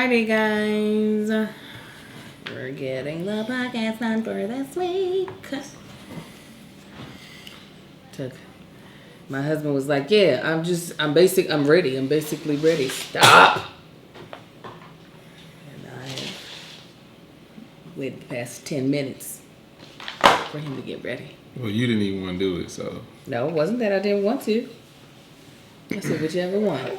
Alrighty, guys. We're getting the podcast done for this week. My husband was like, yeah, I'm ready. I'm basically ready. Stop. And I waited the past 10 minutes for him to get ready. Well, you didn't even want to do it, so. No, it wasn't that I didn't want to. I said, whichever one.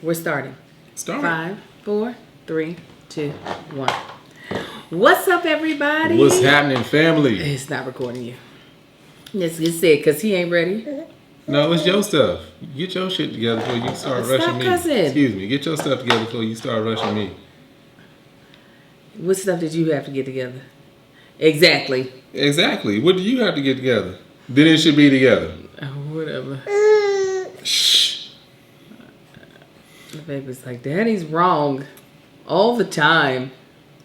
We're starting. Start. 5, 4, 3, 2, 1. What's up, everybody? What's happening, family? It's not recording you. Let's get said, because he ain't ready. No, it's your stuff. Get your shit together before you start rushing me. Cussing. Excuse me. Get your stuff together before you start rushing me. What stuff did you have to get together? Exactly. What do you have to get together? Then it should be together. Oh, whatever. Shh. The baby's like, Daddy's wrong. All the time.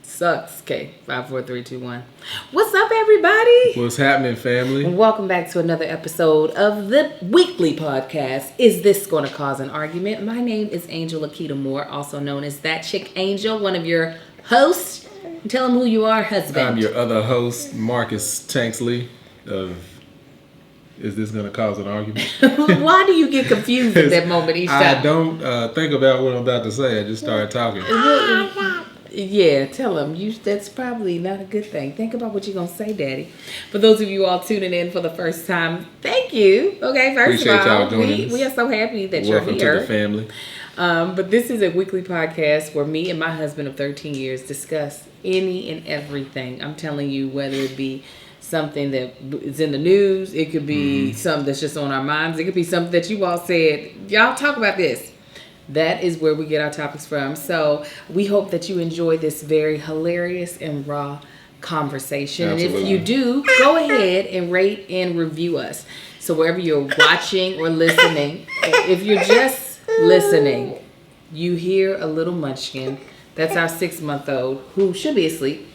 Sucks. Okay. 5, 4, 3, 2, 1. What's up, everybody? What's happening, family? And welcome back to another episode of the weekly podcast, Is This Going to Cause an Argument? My name is Angel Akita Moore, also known as That Chick Angel, one of your hosts. Tell them who you are, husband. I'm your other host, Marcus Tanksley of Is This Going to Cause an Argument? Why do you get confused at that moment each time? I don't think about what I'm about to say. I just started talking. Yeah, tell them. That's probably not a good thing. Think about what you're going to say, Daddy. For those of you all tuning in for the first time, thank you. Okay, first Appreciate of all, y'all doing this. We are so happy that Welcome you're here. to the family. But this is a weekly podcast where me and my husband of 13 years discuss any and everything. I'm telling you, whether it be something that is in the news, it could be something that's just on our minds, it could be something that you all said, y'all talk about this. That is where we get our topics from. So we hope that you enjoy this very hilarious and raw conversation. Absolutely. And if you do, go ahead and rate and review us. So wherever you're watching or listening, if you're just listening, you hear a little munchkin. That's our 6-month-old who should be asleep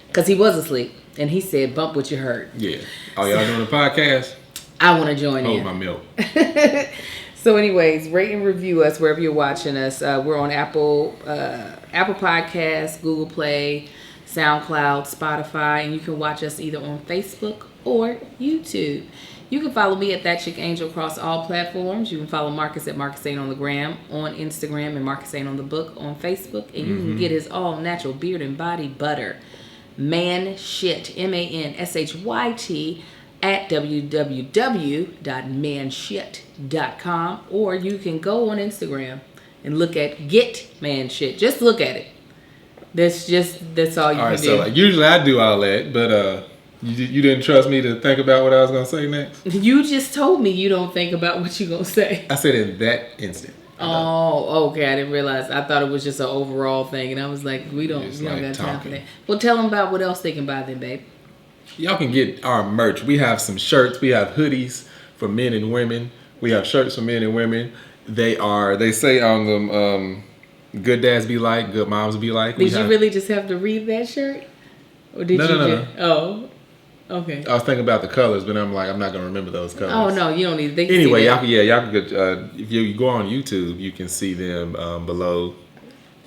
because he was asleep. And he said, bump what you heard. Yeah. Oh, y'all doing a podcast? I want to join in. Hold my milk. So anyways, rate and review us wherever you're watching us. We're on Apple Podcasts, Google Play, SoundCloud, Spotify, and you can watch us either on Facebook or YouTube. You can follow me at That Chick Angel across all platforms. You can follow Marcus at Marcus Ain't on the Gram on Instagram and Marcus Ain't on the Book on Facebook. And you can get his all natural beard and body butter, Manshit, MANSHYT, at www.manshit.com, or you can go on Instagram and look at Get Man Shit. Just look at it. That's all you can do. So usually I do all that, but you didn't trust me to think about what I was gonna say next. You just told me you don't think about what you're gonna say. I said in that instant. Oh, okay. I didn't realize. I thought it was just an overall thing, and I was like, we don't got time for that. Well, tell them about what else they can buy then, babe. Y'all can get our merch. We have some shirts. We have hoodies for men and women. We have shirts for men and women. They say on them, good dads be like, good moms be like. Did you really just have to read that shirt? Or did No. Oh, okay. I was thinking about the colors, but I'm like, I'm not going to remember those colors. Oh, no, you don't need it. Anyway, y'all can get, if you go on YouTube, you can see them below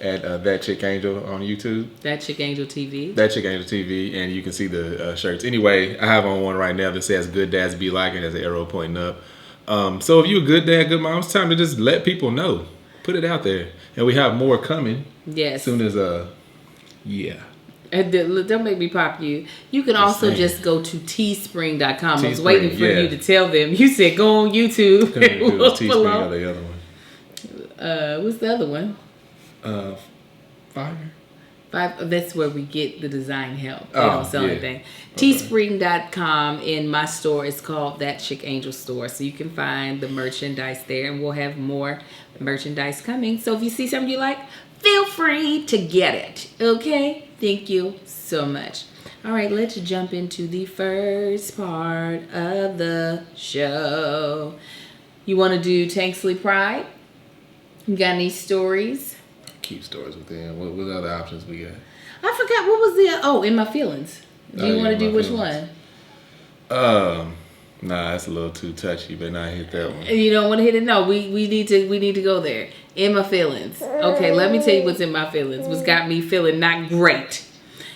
at That Chick Angel on YouTube. That Chick Angel TV. That Chick Angel TV, and you can see the shirts. Anyway, I have on one right now that says "Good Dads Be Like," and there's an arrow pointing up. So if you're a good dad, good mom, it's time to just let people know. Put it out there, and we have more coming. Yes. As soon as yeah. And don't make me pop you. You can also just go to teespring.com. I was waiting for you to tell them. You said go on YouTube. Teespring or the other one. What's the other one? Fire. That's where we get the design help. They don't sell anything. Okay. Teespring.com. In my store, it's called That Chick Angel Store. So you can find the merchandise there, and we'll have more merchandise coming. So if you see something you like, feel free to get it. Okay? Thank you so much. All right, let's jump into the first part of the show. You want to do Tanksley Pride? You got any stories? Keep stories within. What other options we got? I forgot what was In My Feelings. Do you want to do which one? Nah, that's a little too touchy, but not hit that one. You don't want to hit it? No, we need to go there. In my feelings. Okay, let me tell you what's in my feelings. What's got me feeling not great.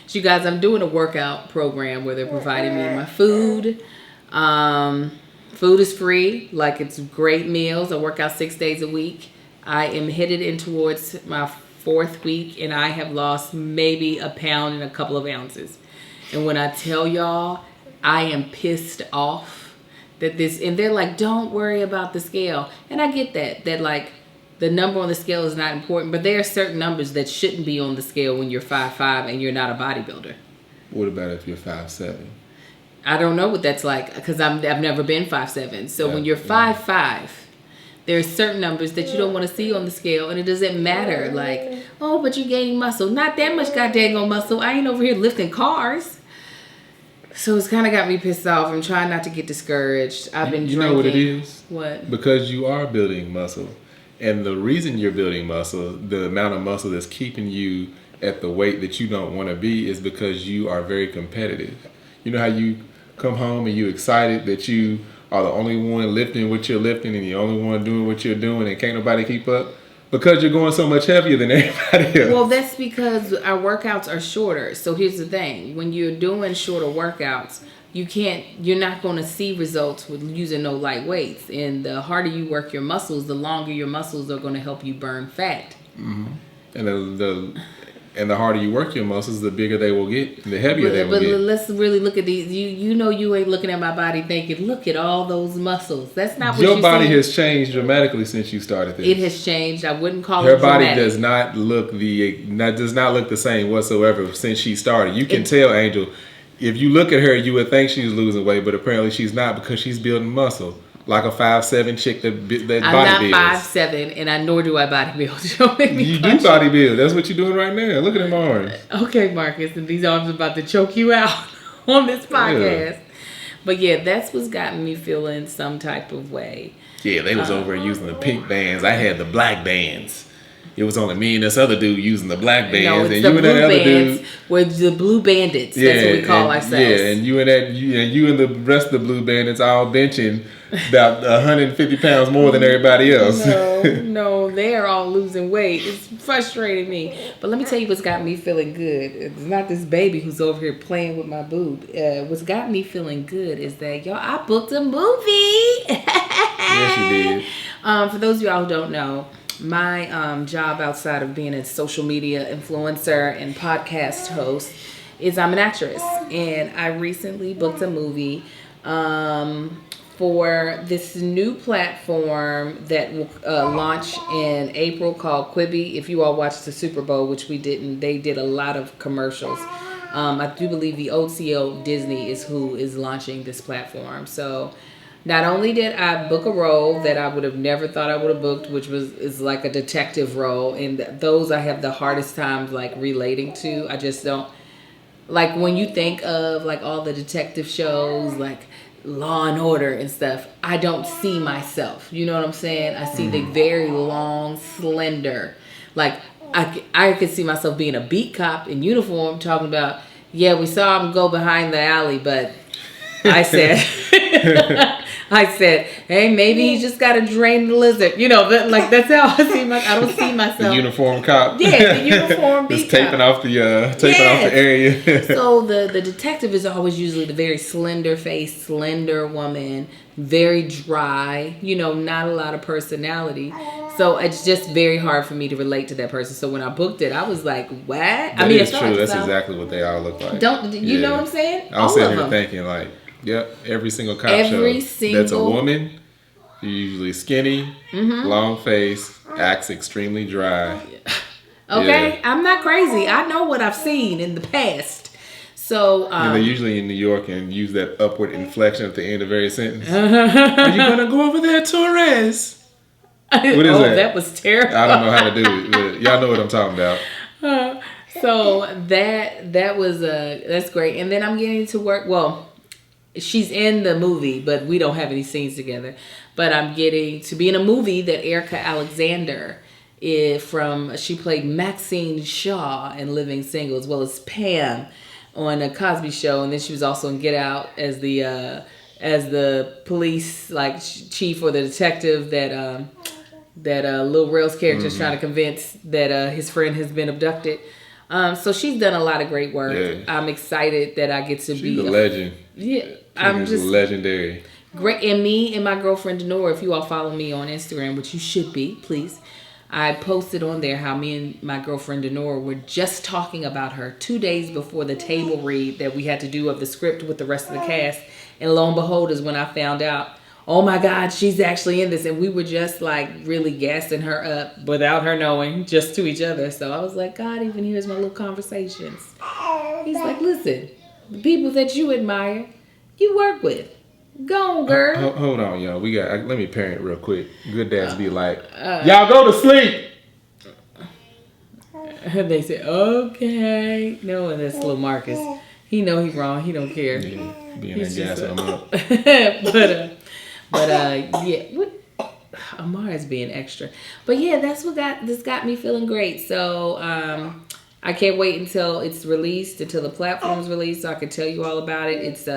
So you guys, I'm doing a workout program where they're providing me my food. Food is free. Like, it's great meals. I work out 6 days a week. I am headed in towards my 4th week, and I have lost maybe a pound and a couple of ounces. And when I tell y'all, I am pissed off that this, and they're like, don't worry about the scale. And I get that like, the number on the scale is not important, but there are certain numbers that shouldn't be on the scale when you're 5'5" and you're not a bodybuilder. What about if you're 5'7"? I don't know what that's like, because I've never been 5'7". So when you're 5'5", there are certain numbers that you don't want to see on the scale, and it doesn't matter. Like, oh, but you're gaining muscle. Not that much goddamn muscle. I ain't over here lifting cars. So it's kind of got me pissed off. I'm trying not to get discouraged. I've been drinking. You know what it is? What? Because you are building muscle. And the reason you're building muscle, the amount of muscle that's keeping you at the weight that you don't want to be, is because you are very competitive. You know how you come home and you're excited that you are the only one lifting what you're lifting and the only one doing what you're doing and can't nobody keep up? Because you're going so much heavier than everybody else. Well, that's because our workouts are shorter. So here's the thing. When you're doing shorter workouts, you're not going to see results with using no light weights. And the harder you work your muscles, the longer your muscles are going to help you burn fat. Mm-hmm. And the harder you work your muscles, the bigger they will get, the heavier they will get. But let's really look at these. You know you ain't looking at my body thinking, look at all those muscles. That's not what your body has changed dramatically since you started this. It has changed. I wouldn't call her it dramatic. Her body does not look the same whatsoever since she started. You can tell, Angel, if you look at her, you would think she's losing weight, but apparently she's not, because she's building muscle. Like a 5'7" chick that bodybuilds. I'm not 5'7", and nor do I bodybuild. Don't make me you do bodybuild. That's what you're doing right now. Look at them arms. Okay, Marcus, and these arms are about to choke you out on this podcast. Yeah. But yeah, that's what's gotten me feeling some type of way. Yeah, they was over using the pink bands. I had the black bands. It was only me and this other dude using the black bands, no, and you and that other dude were the blue bandits. That's what we call ourselves. Yeah, and you and the rest of the blue bandits all benching about 150 pounds more than everybody else. No, they are all losing weight. It's frustrating me. But let me tell you what's got me feeling good. It's not this baby who's over here playing with my boob. What's got me feeling good is that, y'all, I booked a movie. Yes, you did. For those of y'all who don't know, my job outside of being a social media influencer and podcast host is I'm an actress. And I recently booked a movie for this new platform that will launch in April called Quibi. If you all watched the Super Bowl, which we didn't, they did a lot of commercials. I do believe the OCO Disney is who is launching this platform. So not only did I book a role that I would have never thought I would have booked, which is like a detective role, and those I have the hardest times like relating to. I just don't, like, when you think of like all the detective shows, like Law and Order and stuff, I don't see myself. You know what I'm saying? I see the very long, slender, like I could see myself being a beat cop in uniform talking about, yeah, we saw him go behind the alley, but I said, hey, maybe he just got to drain the lizard. You know, that's how I see I don't see myself. The uniform cop. Yeah, the uniform beat just taping off the off the area. So the detective is always usually the very slender face, slender woman, very dry, you know, not a lot of personality. So it's just very hard for me to relate to that person. So when I booked it, I was like, what? That is true. That's exactly what they all look like. You know what I'm saying? I was sitting here thinking, like, yep, every single cop show that's a woman, usually skinny, long face, acts extremely dry. Okay, I'm not crazy. I know what I've seen in the past. So and they're usually in New York and use that upward inflection at the end of every sentence. Are you gonna go over there, Torres? What is that? That was terrible. I don't know how to do it. But y'all know what I'm talking about. So that was that's great. And then I'm getting to work. Well, she's in the movie, but we don't have any scenes together. But I'm getting to be in a movie that Erica Alexander she played Maxine Shaw in Living Single, as well as Pam on a Cosby Show, and then she was also in Get Out as the police like chief or the detective that that Lil Rel's character is trying to convince that his friend has been abducted. So she's done a lot of great work. Yeah. I'm excited that I get to be a legend. Yeah, I'm just legendary. Great. And me and my girlfriend Denora, if you all follow me on Instagram, which you should be, please. I posted on there how me and my girlfriend Denora were just talking about her 2 days before the table read that we had to do of the script with the rest of the cast. And lo and behold is when I found out, oh my God, she's actually in this. And we were just like really gassing her up without her knowing, just to each other. So I was like, God even hears my little conversations. He's like, listen, the people that you admire, you work with. Go on, girl. Hold on, y'all. Let me parent real quick. Good dads be like, y'all go to sleep. They say, okay. No, and that's little Marcus. He know he's wrong. He don't care. Yeah, being that gas on up. Yeah. What? Amara's being extra. But yeah, that's what got me feeling great. So I can't wait until it's released, until the platform's released, so I can tell you all about it. It's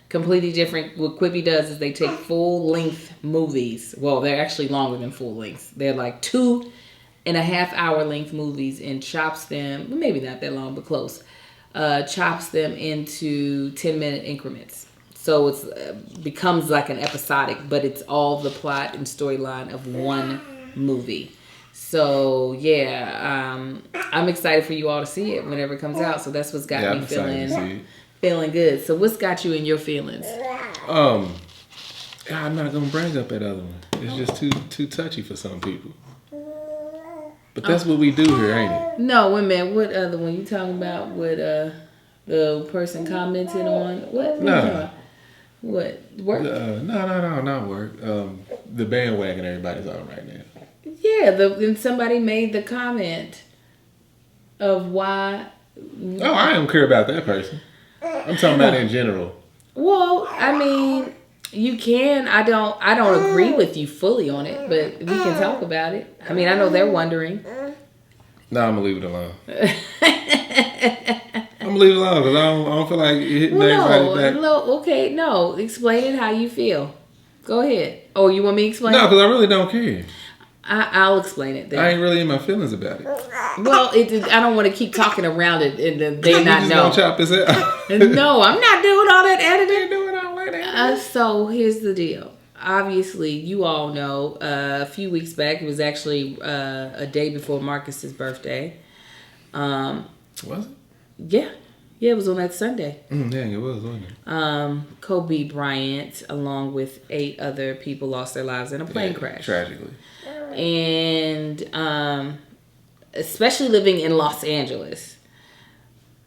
completely different. What Quibi does is they take full-length movies. Well, they're actually longer than full length. They're like 2.5 hour length movies and chops them, maybe not that long, but close. Chops them into 10-minute increments. So it becomes like an episodic, but it's all the plot and storyline of one movie. So yeah, I'm excited for you all to see it whenever it comes out. So that's what's got me feeling good. So what's got you in your feelings? I'm not gonna bring up that other one. It's just too touchy for some people. But that's what we do here, ain't it? No, wait a minute. What other one you talking about? What the person commented on? What? No. What? Work? No, not work. The bandwagon everybody's on right now. Yeah, and somebody made the comment of why. Oh, I don't care about that person. I'm talking about in general. Well, I mean, you can. I don't agree with you fully on it, but we can talk about it. I mean, I know they're wondering. No, I'm gonna leave it alone. I'm gonna leave it alone because I don't feel like hitting everybody back. Okay, no. Explain how you feel. Go ahead. Oh, you want me to explain? No, because I really don't care. I'll explain it then. I ain't really in my feelings about it. Well, I don't want to keep talking around it and then they not know. Gonna chop this out. No, I'm not doing all that editing. Ain't doing all that. So here's the deal. Obviously, you all know a few weeks back, it was actually a day before Marcus's birthday. Was it? Yeah. Yeah, it was on that Sunday. Yeah, it was, wasn't it? Kobe Bryant, along with 8 other people, lost their lives in a plane crash. Tragically. And especially living in Los Angeles,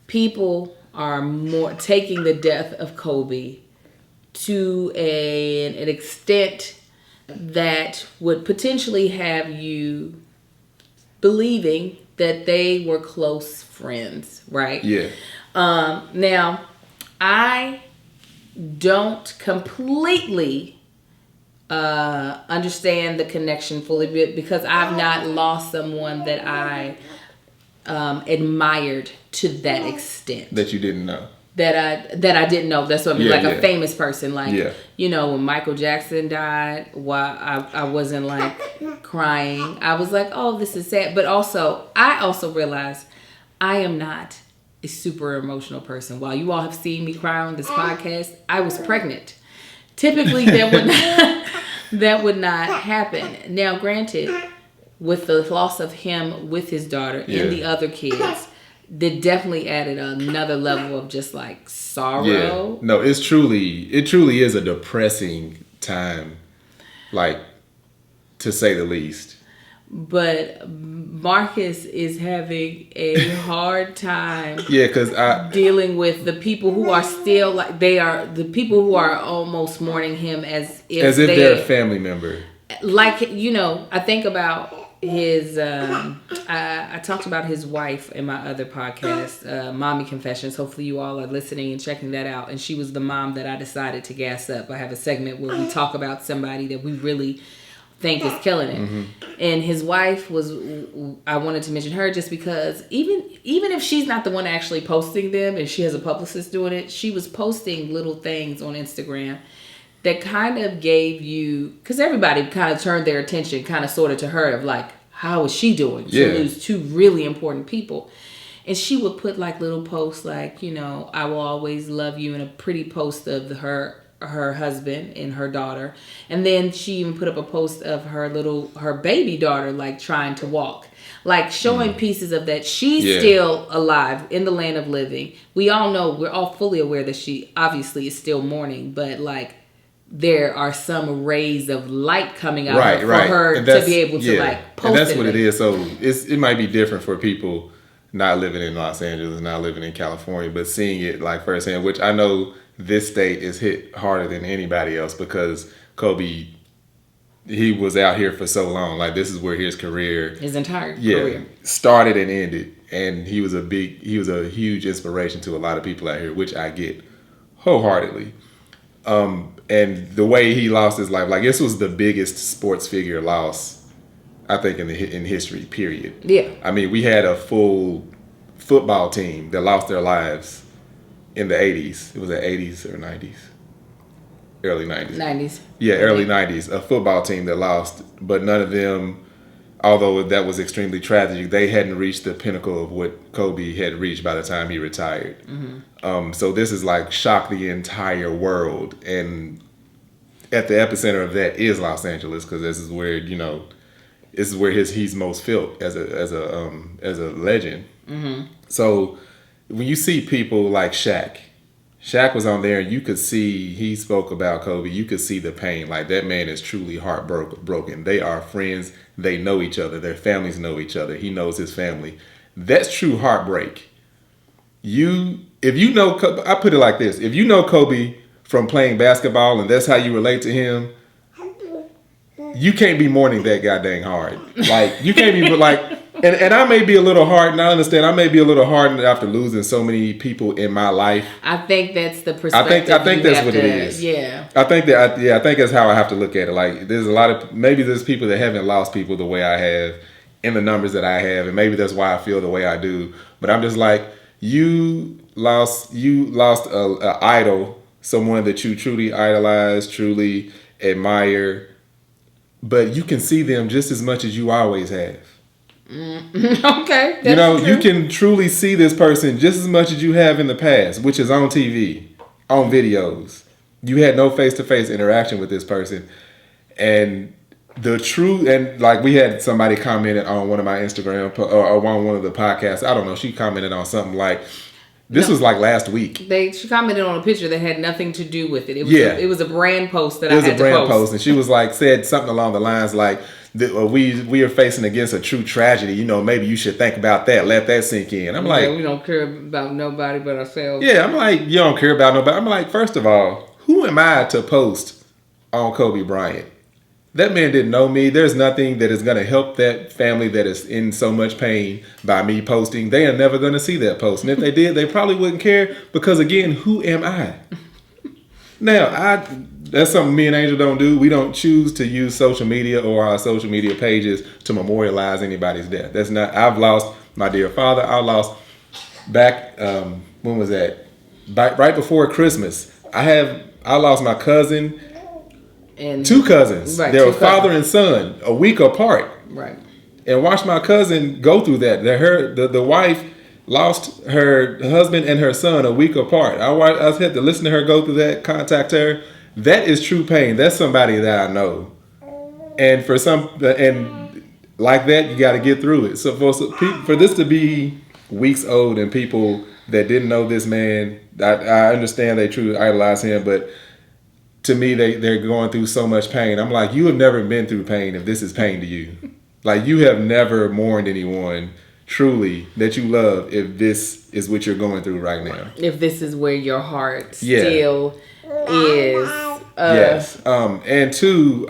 people are more taking the death of Kobe to an extent that would potentially have you believing that they were close friends, right? Yeah. Now, I don't completely understand the connection fully because I've not lost someone that I admired to that extent. That you didn't know. That I didn't know. That's what I mean. A famous person. Like, you know, when Michael Jackson died, I wasn't like crying. I was like, oh, this is sad. But I also realized I am not a super emotional person. While you all have seen me cry on this podcast, I was pregnant. Typically, that would not happen. Now, granted, with the loss of him with his daughter and the other kids, that definitely added another level of just like sorrow. Yeah. No, it truly is a depressing time, like, to say the least. But Marcus is having a hard time dealing with the people who are still like the people who are almost mourning him as if they're a family member. Like, you know, I think about his I talked about his wife in my other podcast, Mommy Confessions. Hopefully you all are listening and checking that out. And she was the mom that I decided to gas up. I have a segment where we talk about somebody that we really think is killing it. Mm-hmm. And his wife I wanted to mention her just because even if she's not the one actually posting them and she has a publicist doing it, she was posting little things on Instagram that kind of gave you, because everybody kind of turned their attention kind of sort of to her of like, how is she doing? She lose two really important people. And she would put like little posts like, you know, I will always love you, and a pretty post of her husband and her daughter. And then she even put up a post of her baby daughter like trying to walk. Like showing pieces of that she's still alive in the land of living. We all know, we're all fully aware that she obviously is still mourning, but like there are some rays of light coming out for her to be able to like post. And that's what it is. So it might be different for people not living in Los Angeles, not living in California, but seeing it like firsthand, which I know this state is hit harder than anybody else because Kobe, he was out here for so long. Like this is where his entire career started and ended. And he was a huge inspiration to a lot of people out here, which I get wholeheartedly. And the way he lost his life, like this was the biggest sports figure loss, I think, in history, period. Yeah. I mean, we had a full football team that lost their lives in the 80s. It was the 80s or 90s? Early 90s. 90s. Yeah, early 90s. A football team that lost, but none of them, although that was extremely tragic, they hadn't reached the pinnacle of what Kobe had reached by the time he retired. Mm-hmm. So this is like shocked the entire world. And at the epicenter of that is Los Angeles, because this is where, you know, this is where he's most felt as a legend. Mm-hmm. So when you see people like Shaq was on there, and you could see, he spoke about Kobe, you could see the pain. Like that man is truly heartbroken. They are friends. They know each other. Their families know each other. He knows his family. That's true heartbreak. If you know, I put it like this: if you know Kobe from playing basketball and that's how you relate to him, you can't be mourning that goddamn hard. Like you can't be like. And I may be a little hard, and I understand I may be a little hard after losing so many people in my life. I think that's the perspective. I think that's what it is. Yeah. I think that's how I have to look at it. Like there's a lot of, maybe there's people that haven't lost people the way I have, in the numbers that I have, and maybe that's why I feel the way I do. But I'm just like, you lost a idol, someone that you truly idolize, truly admire, but you can see them just as much as you always have. Okay. You know, true. You can truly see this person just as much as you have in the past, which is on TV, on videos. You had no face-to-face interaction with this person. And like we had somebody commented on one of my Instagram or on one of the podcasts. I don't know. She commented on something like, this was like last week. She commented on a picture that had nothing to do with it. It was a brand post that I had to post. It was a brand post. And she was like, said something along the lines like, we are facing against a true tragedy. You know, maybe you should think about that. Let that sink in. I'm like, we don't care about nobody but ourselves. Yeah, I'm like, you don't care about nobody. I'm like, first of all, who am I to post on Kobe Bryant? That man didn't know me. There's nothing that is going to help that family that is in so much pain by me posting. They are never going to see that post. And if they did, they probably wouldn't care because, again, who am I? Now, that's something me and Angel don't do. We don't choose to use social media or our social media pages to memorialize anybody's death. That's not. I've lost my dear father. I lost back. When was that? Right before Christmas. I lost my cousin and two cousins. Right, they were father and son, a week apart. Right. And watched my cousin go through that. The wife lost her husband and her son a week apart. I had to listen to her go through that, contact her. That is true pain. That's somebody that I know. And like that, you got to get through it. So for this to be weeks old and people that didn't know this man, I understand they truly idolize him, but to me, they're going through so much pain. I'm like, you have never been through pain if this is pain to you. Like, you have never mourned anyone truly that you love if this is what you're going through right now. If this is where your heart still is. Yes. And two,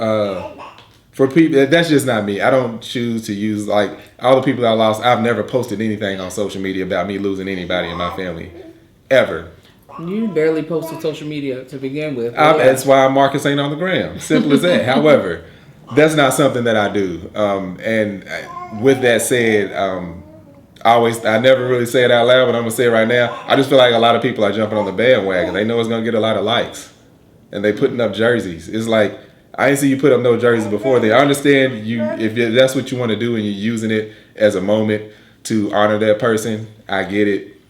for people, that's just not me. I don't choose to use, like, all the people I lost. I've never posted anything on social media about me losing anybody in my family. Ever. You barely posted social media to begin with. That's why Marcus ain't on the gram. Simple as that. However, that's not something that I do. And with that said, I never really say it out loud, but I'm going to say it right now. I just feel like a lot of people are jumping on the bandwagon. They know it's going to get a lot of likes. and they putting up jerseys. It's like, I didn't see you put up no jerseys before. I understand you if that's what you want to do and you're using it as a moment to honor that person. I get it,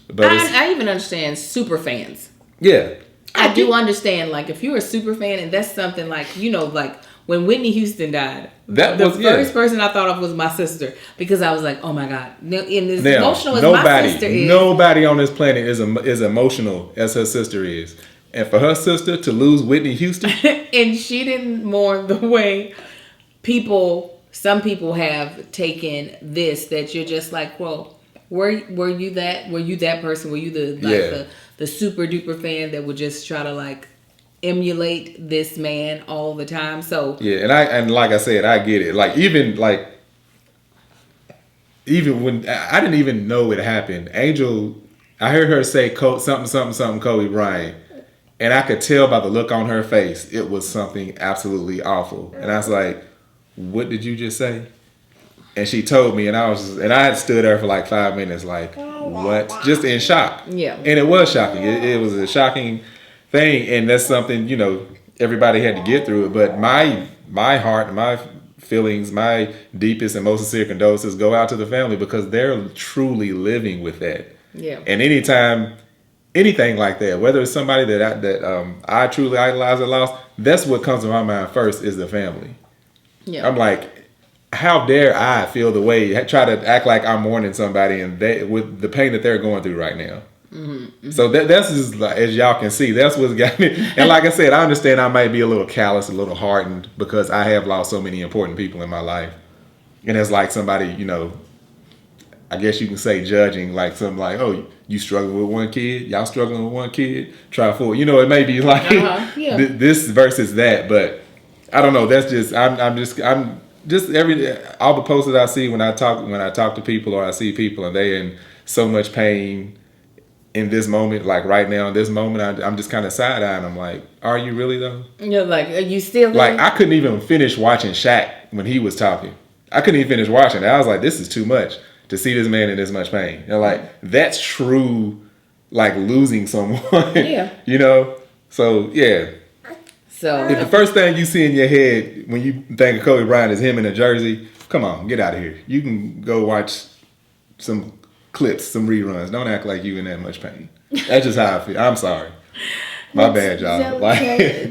but I even understand super fans. Yeah, I do understand. Like, if you're a super fan and that's something like, like when Whitney Houston died, the first person I thought of was my sister, because I was like, oh my God. And as emotional as my sister is. Nobody on this planet is emotional as her sister is. And for her sister to lose Whitney Houston. And she didn't mourn the way some people have taken this, that you're just like, well, were you that person? Were you the super duper fan that would just try to like emulate this man all the time? So yeah, and like I said, I get it. Like even when I didn't even know it happened, Angel, I heard her say something Kobe Bryant, and I could tell by the look on her face it was something absolutely awful. And I was like, "What did you just say?" And she told me, and I had stood there for like 5 minutes, like, what? Just in shock. Yeah. And it was shocking. It was a shocking thing, and that's something, everybody had to get through it. But my heart, my feelings, my deepest and most sincere condolences go out to the family, because they're truly living with that. Yeah. And anytime anything like that, whether it's somebody that I truly idolize and lost, that's what comes to my mind first, is the family. Yeah. I'm like, how dare I feel the way, try to act like I'm mourning somebody and with the pain that they're going through right now. Mm-hmm. So that's just, as y'all can see, that's what's got me. And like I said, I understand I might be a little callous, a little hardened, because I have lost so many important people in my life. And it's like somebody, I guess you can say judging, like something like, oh, you struggling with one kid? Y'all struggling with one kid? Try four. It may be like this versus that, but I don't know. That's just, I'm just all the posts that I see when I talk to people, or I see people and they in so much pain in this moment, like right now in this moment, I'm just kind of side-eyeing. I'm like, are you really though? You're like, are you still there? Like, I couldn't even finish watching Shaq when he was talking. I couldn't even finish watching it. I was like, this is too much to see this man in this much pain. And like, that's true, like losing someone. Yeah. So yeah. So if the first thing you see in your head when you think of Kobe Bryant is him in a jersey, come on, get out of here. You can go watch some clips, some reruns. Don't act like you in that much pain. That's just how I feel. I'm sorry. My bad, y'all.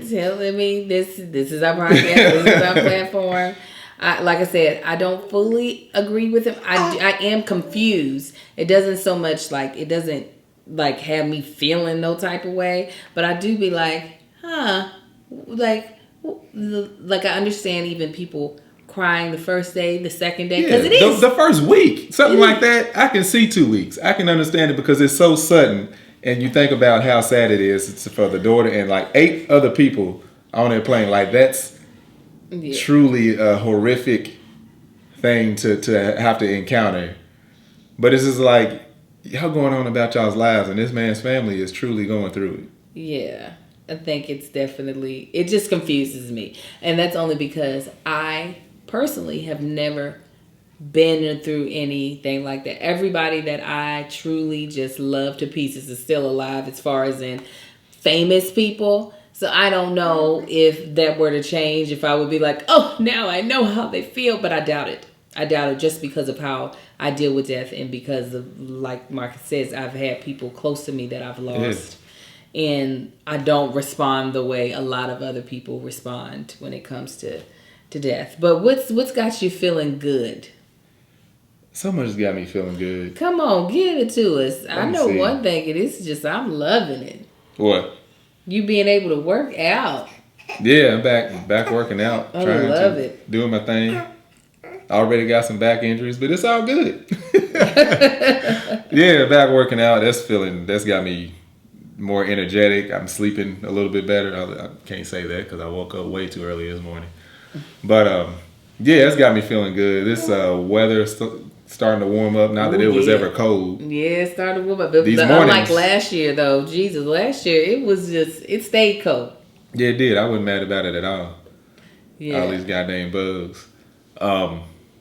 Telling me this is our podcast. This is our platform. Like I said, I don't fully agree with him. I am confused. It doesn't so much like, it doesn't like have me feeling no type of way, but I do be like, like I understand even people crying the first day, the second day, because it is the first week, something like that. I can see 2 weeks. I can understand it because it's so sudden, and you think about how sad it is for the daughter and like 8 other people on that plane. Like, that's truly a horrific thing to have to encounter. But it's just like, y'all going on about y'all's lives, and this man's family is truly going through it. Yeah. I think it's definitely, it just confuses me. And that's only because I personally have never been through anything like that. Everybody that I truly just love to pieces is still alive, as far as in famous people. So I don't know if that were to change, if I would be like, oh, now I know how they feel. But I doubt it. I doubt it, just because of how I deal with death, and because of, like Marcus says, I've had people close to me that I've lost. And I don't respond the way a lot of other people respond when it comes to death. But what's got you feeling good? So much got me feeling good. Come on, give it to us. I know one thing, and it's just, I'm loving it. What? You being able to work out. Yeah, I'm back working out. I love it. Doing my thing. I already got some back injuries, but it's all good. Yeah, back working out. That's got me more energetic. I'm sleeping a little bit better. I can't say that because I woke up way too early this morning. But yeah, it's got me feeling good. This weather starting to warm up now that it was ever cold. Yeah, it started to warm up. Unlike last year, though. Jesus, last year it stayed cold. Yeah, it did. I wasn't mad about it at all. Yeah. All these goddamn bugs.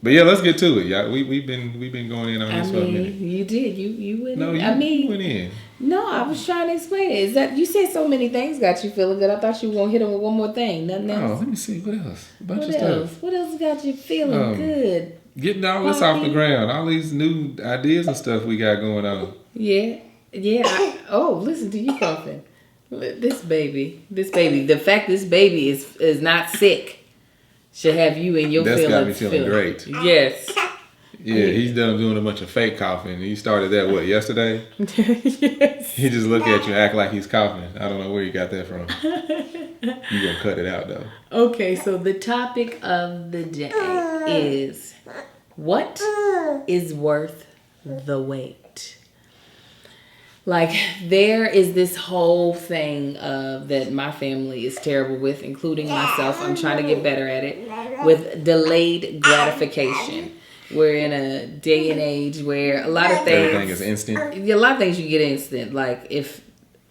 But yeah, let's get to it. Yeah, we've been going in on this for a minute. You did. You went No, in. you went in. No, I was trying to explain it. Is that you said so many things got you feeling good? I thought you were gonna hit them with one more thing. Nothing else. Oh, let me see. What else? A bunch of stuff. What else got you feeling good? Getting all this off the ground. All these new ideas and stuff we got going on. Yeah. Listen to you coughing. This baby. The fact this baby is not sick should have you in your feelings. That's got me feeling great. Yes. Yeah, he's done doing a bunch of fake coughing. He started that, yesterday? Yes. He just look at you and act like he's coughing. I don't know where you got that from. You gonna cut it out, though. Okay, so the topic of the day is, what is worth the wait? Like, there is this whole thing that my family is terrible with, including myself. I'm trying to get better at it, with delayed gratification. We're in a day and age where a lot of things... Everything is instant. A lot of things you get instant.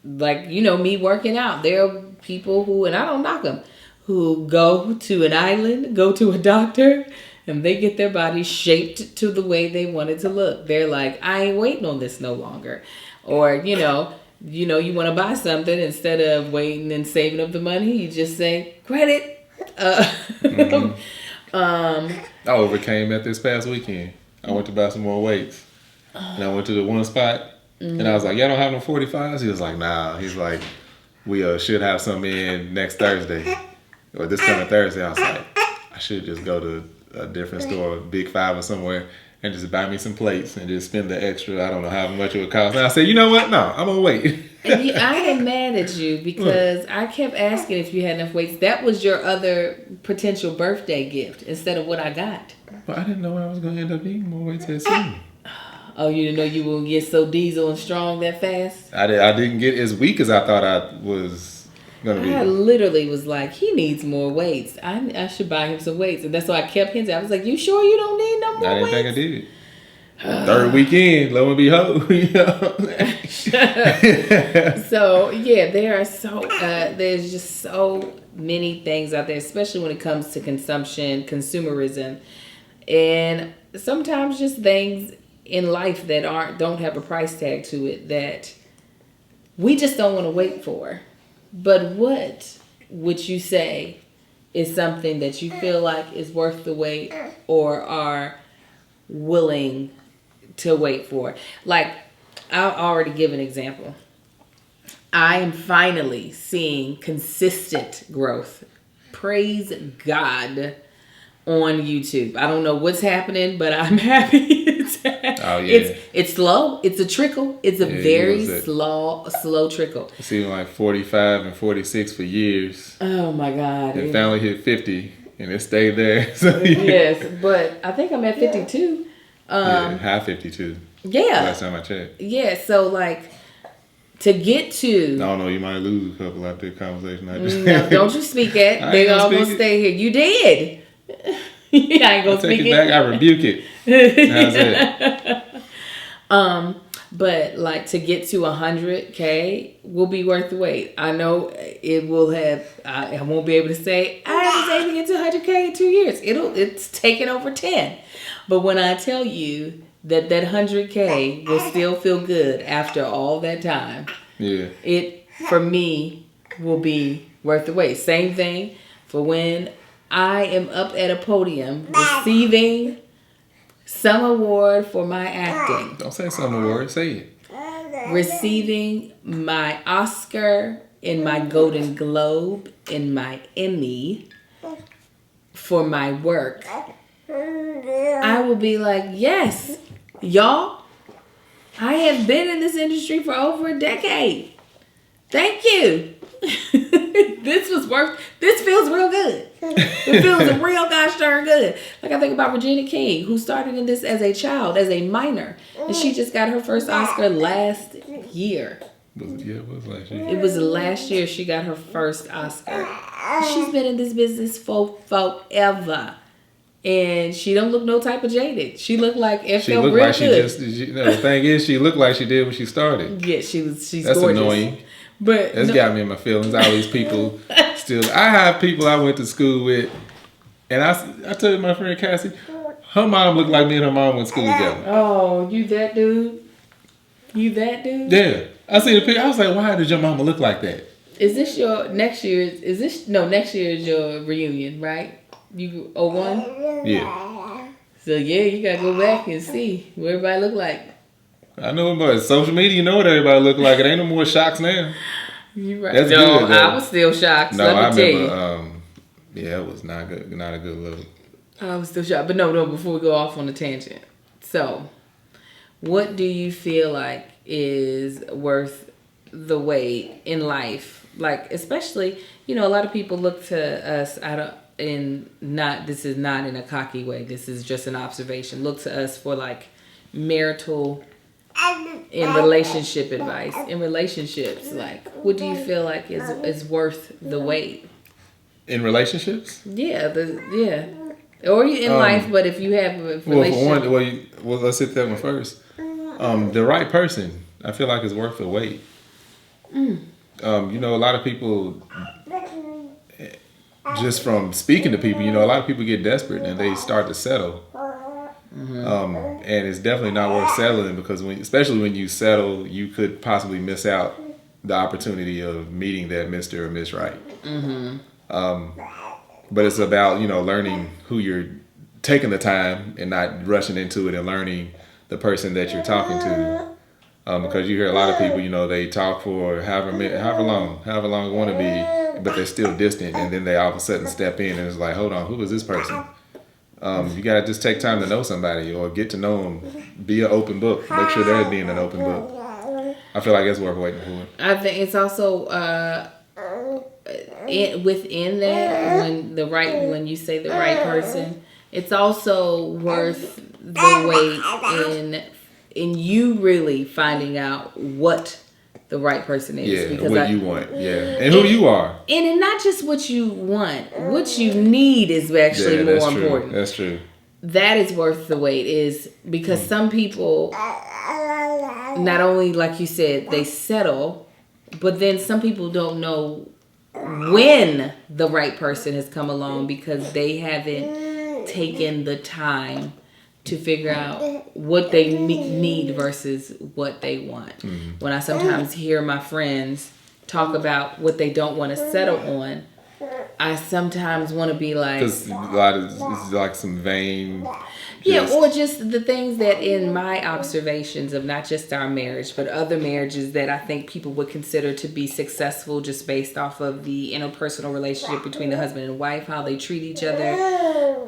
Me working out. There are people who, and I don't knock them, who go to an island, go to a doctor, and they get their body shaped to the way they want it to look. They're like, I ain't waiting on this no longer. Or, you want to buy something, instead of waiting and saving up the money, you just say, credit. I overcame that this past weekend. I went to buy some more weights. And I went to the one spot, and I was like, y'all don't have no 45s? He was like, nah. He's like, we should have some in next Thursday. Or this coming Thursday. I was like, I should just go to a different store, Big Five or somewhere, and just buy me some plates and just spend the extra, I don't know how much it would cost. And I said, you know what? No, I'm going to wait. I am mad at you because I kept asking if you had enough weights. That was your other potential birthday gift instead of what I got. But I didn't know I was going to end up needing more weights that soon. Oh, you didn't know you would get so diesel and strong that fast? I didn't get as weak as I thought I was going to be. I literally was like, he needs more weights. I should buy him some weights. And that's why I kept hinting. I was like, you sure you don't need no more weights? I didn't think I did. Third weekend, lo and behold. So, yeah, there's just so many things out there, especially when it comes to consumption, consumerism, and sometimes just things in life that don't have a price tag to it that we just don't want to wait for. But what would you say is something that you feel like is worth the wait or are willing to wait for? Like, I'll already give an example. I am finally seeing consistent growth. Praise God. On YouTube. I don't know what's happening, but I'm happy it's happening. Oh, yeah. It's slow. It's a trickle. It's a very slow trickle. It's even like 45 and 46 for years. Oh my God. It finally hit 50 and it stayed there. So, yes, but I think I'm at 52. High 52. Yeah. Last time I checked. Yeah, so like to get to... I don't know, you might lose a couple after the conversation I just No, don't you speak it. They're all going to stay here. You did. I ain't gonna speak it back. I rebuke it. That's it. But like to get to 100K will be worth the wait. I know it will have. I won't be able to say I was able to get to 100K in 2 years. It's taken over 10. But when I tell you that 100K will still feel good after all that time, it for me will be worth the wait. Same thing for when I am up at a podium receiving some award for my acting. Don't say some award, say it. Receiving my Oscar and my Golden Globe and my Emmy for my work. I will be like, yes, y'all, I have been in this industry for over a decade. Thank you. This feels real good. It feels real gosh darn good. Like I think about Regina King, who started in this as a child, as a minor. And she just got her first Oscar last year. It was last year. It was last year she got her first Oscar. She's been in this business for forever. And she don't look no type of jaded. She looked like it felt real like good. The thing is, she looked like she did when she started. Yeah, she's That's gorgeous. Annoying. But that's got me in my feelings. All these people still. I have people I went to school with, and I told my friend Cassie, Her mom looked like me and her mom went to school together. Oh, you that dude? You that dude? Yeah. I seen the picture. I was like, why does your mama look like that? Is this your next year? Next year is your reunion, right? You 01? Yeah. So yeah, you gotta go back and see what everybody look like. I know, but social media, you know what everybody look like. It ain't no more shocks now. You right? That's no, good. Though. I was still shocked. No, I remember. Yeah, it was not good. Not a good look. I was still shocked, but no. Before we go off on a tangent, so what do you feel like is worth the wait in life? Like, especially, a lot of people look to us this is not in a cocky way. This is just an observation. Look to us for like marital and relationship advice. In relationships, like, what do you feel like is worth the wait? In relationships? Yeah, or in life. But if you have a relationship, well, let's hit that one first. The right person, I feel like, is worth the wait. A lot of people, just from speaking to people, a lot of people get desperate and they start to settle. And it's definitely not worth settling because especially when you settle, you could possibly miss out the opportunity of meeting that Mr. or Miss Right. But it's about, learning who you're taking the time and not rushing into it and learning the person that you're talking to. Because you hear a lot of people, they talk for however long they want to be, but they're still distant. And then they all of a sudden step in and it's like, hold on, who is this person? You got to just take time to know somebody or get to know them. Be an open book. Make sure they're being an open book. I feel like it's worth waiting for. I think it's also within that, when you say the right person, it's also worth the wait in you really finding out what the right person is. Yeah, because what you want. Yeah, and who you are. And not just what you want. What you need is actually more important. That's true. That is worth the wait, is because some people, not only, like you said, they settle, but then some people don't know when the right person has come along because they haven't taken the time to figure out what they need versus what they want. When I sometimes hear my friends talk about what they don't want to settle on, I sometimes want to be like... Because a lot of this is like some vain... or just the things that in my observations of not just our marriage, but other marriages that I think people would consider to be successful just based off of the interpersonal relationship between the husband and wife, how they treat each other,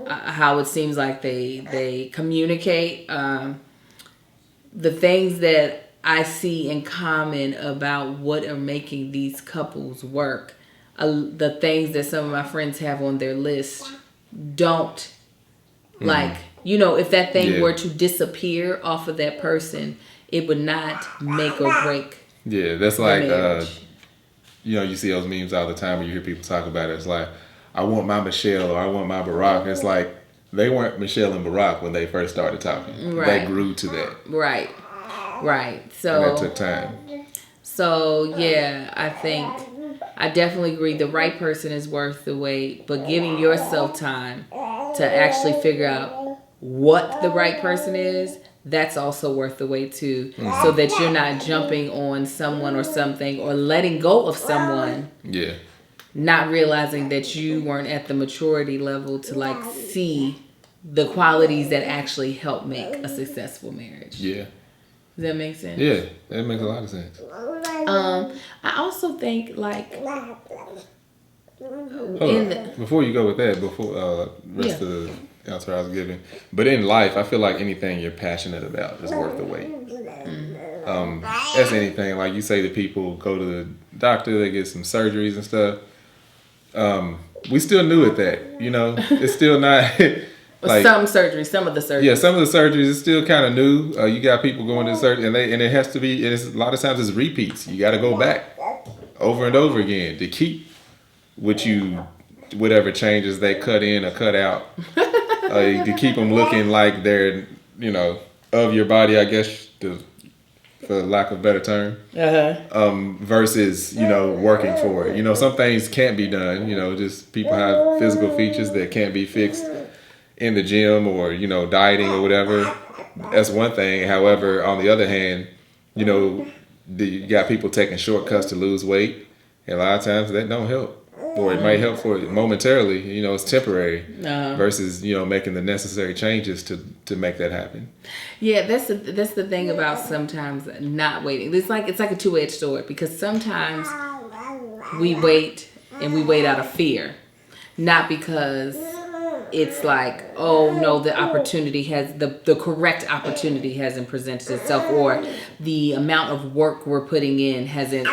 how it seems like they communicate. The things that I see in common about what are making these couples work, the things that some of my friends have on their list don't like... if that thing were to disappear off of that person, it would not make or break. Yeah, that's like, you see those memes all the time where you hear people talk about it. It's like, I want my Michelle or I want my Barack. It's like, they weren't Michelle and Barack when they first started talking. Right. They grew to that. Right. So, and that took time. So, yeah, I definitely agree. The right person is worth the wait, but giving yourself time to actually figure out what the right person is, that's also worth the wait too. So that you're not jumping on someone or something or letting go of someone. Yeah. Not realizing that you weren't at the maturity level to see the qualities that actually help make a successful marriage. Yeah. Does that make sense? Yeah, that makes a lot of sense. I also think before you go with that, before rest of the answer I was giving, but in life, I feel like anything you're passionate about is worth the wait. That's anything. Like you say to people, go to the doctor, they get some surgeries and stuff. We still new at that, It's still not some of the surgeries. Yeah, some of the surgeries is still kind of new. You got people going to surgery, and it has to be. And a lot of times it's repeats. You got to go back over and over again to keep whatever changes they cut in or cut out. To keep them looking like they're, of your body, I guess, for lack of a better term. Versus, working for it. Some things can't be done. Just people have physical features that can't be fixed. in the gym or, dieting or whatever, that's one thing. However, on the other hand, you got people taking shortcuts to lose weight. And a lot of times that don't help. Or it might help for momentarily, it's temporary versus, making the necessary changes to make that happen. Yeah, that's the thing about sometimes not waiting. It's like a two-edged sword, because sometimes we wait and we wait out of fear, not because it's like, oh no, the opportunity has the correct opportunity hasn't presented itself, or the amount of work we're putting in hasn't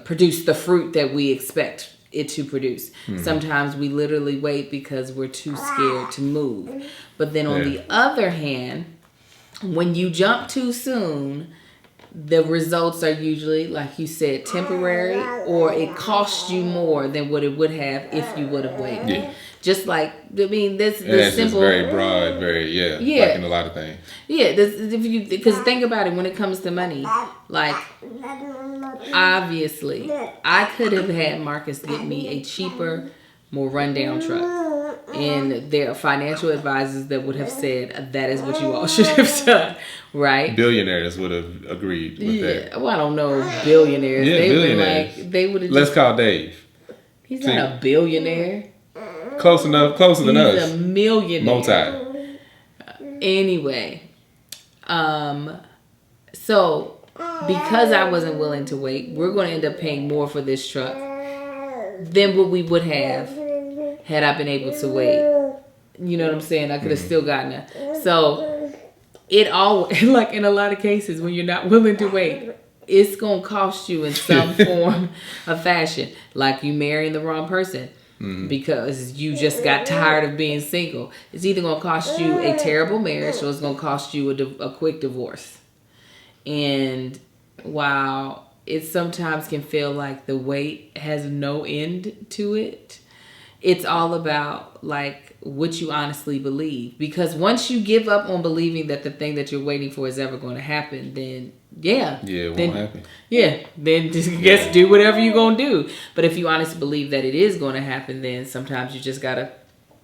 produce the fruit that we expect it to produce. Mm-hmm. Sometimes we literally wait because we're too scared to move. But then on the other hand, when you jump too soon, the results are usually, like you said, temporary, or it costs you more than what it would have if you would have waited. Yeah. Just like, this that's simple. Just very broad, like in a lot of things. Yeah, because think about it, when it comes to money, like, obviously, I could have had Marcus get me a cheaper, more rundown truck. And there are financial advisors that would have said that is what you all should have done, right? Billionaires would have agreed with that. Well, I don't know billionaires. Yeah, billionaires. They would have. Let's call Dave. He's not a billionaire. Closer than us. He's a millionaire. Multi. Anyway, so because I wasn't willing to wait, we're going to end up paying more for this truck than what we would have had I been able to wait. You know what I'm saying? I could have still gotten it. So it all, like in a lot of cases, when you're not willing to wait, it's going to cost you in some form of fashion. Like you marrying the wrong person. Mm-hmm. Because you just got tired of being single. It's either going to cost you a terrible marriage, or it's going to cost you a quick divorce. And while it sometimes can feel like the wait has no end to it, it's all about like what you honestly believe. Because once you give up on believing that the thing that you're waiting for is ever going to happen, then it won't happen. Yeah, then just do whatever you're going to do. But if you honestly believe that it is going to happen, then sometimes you just got to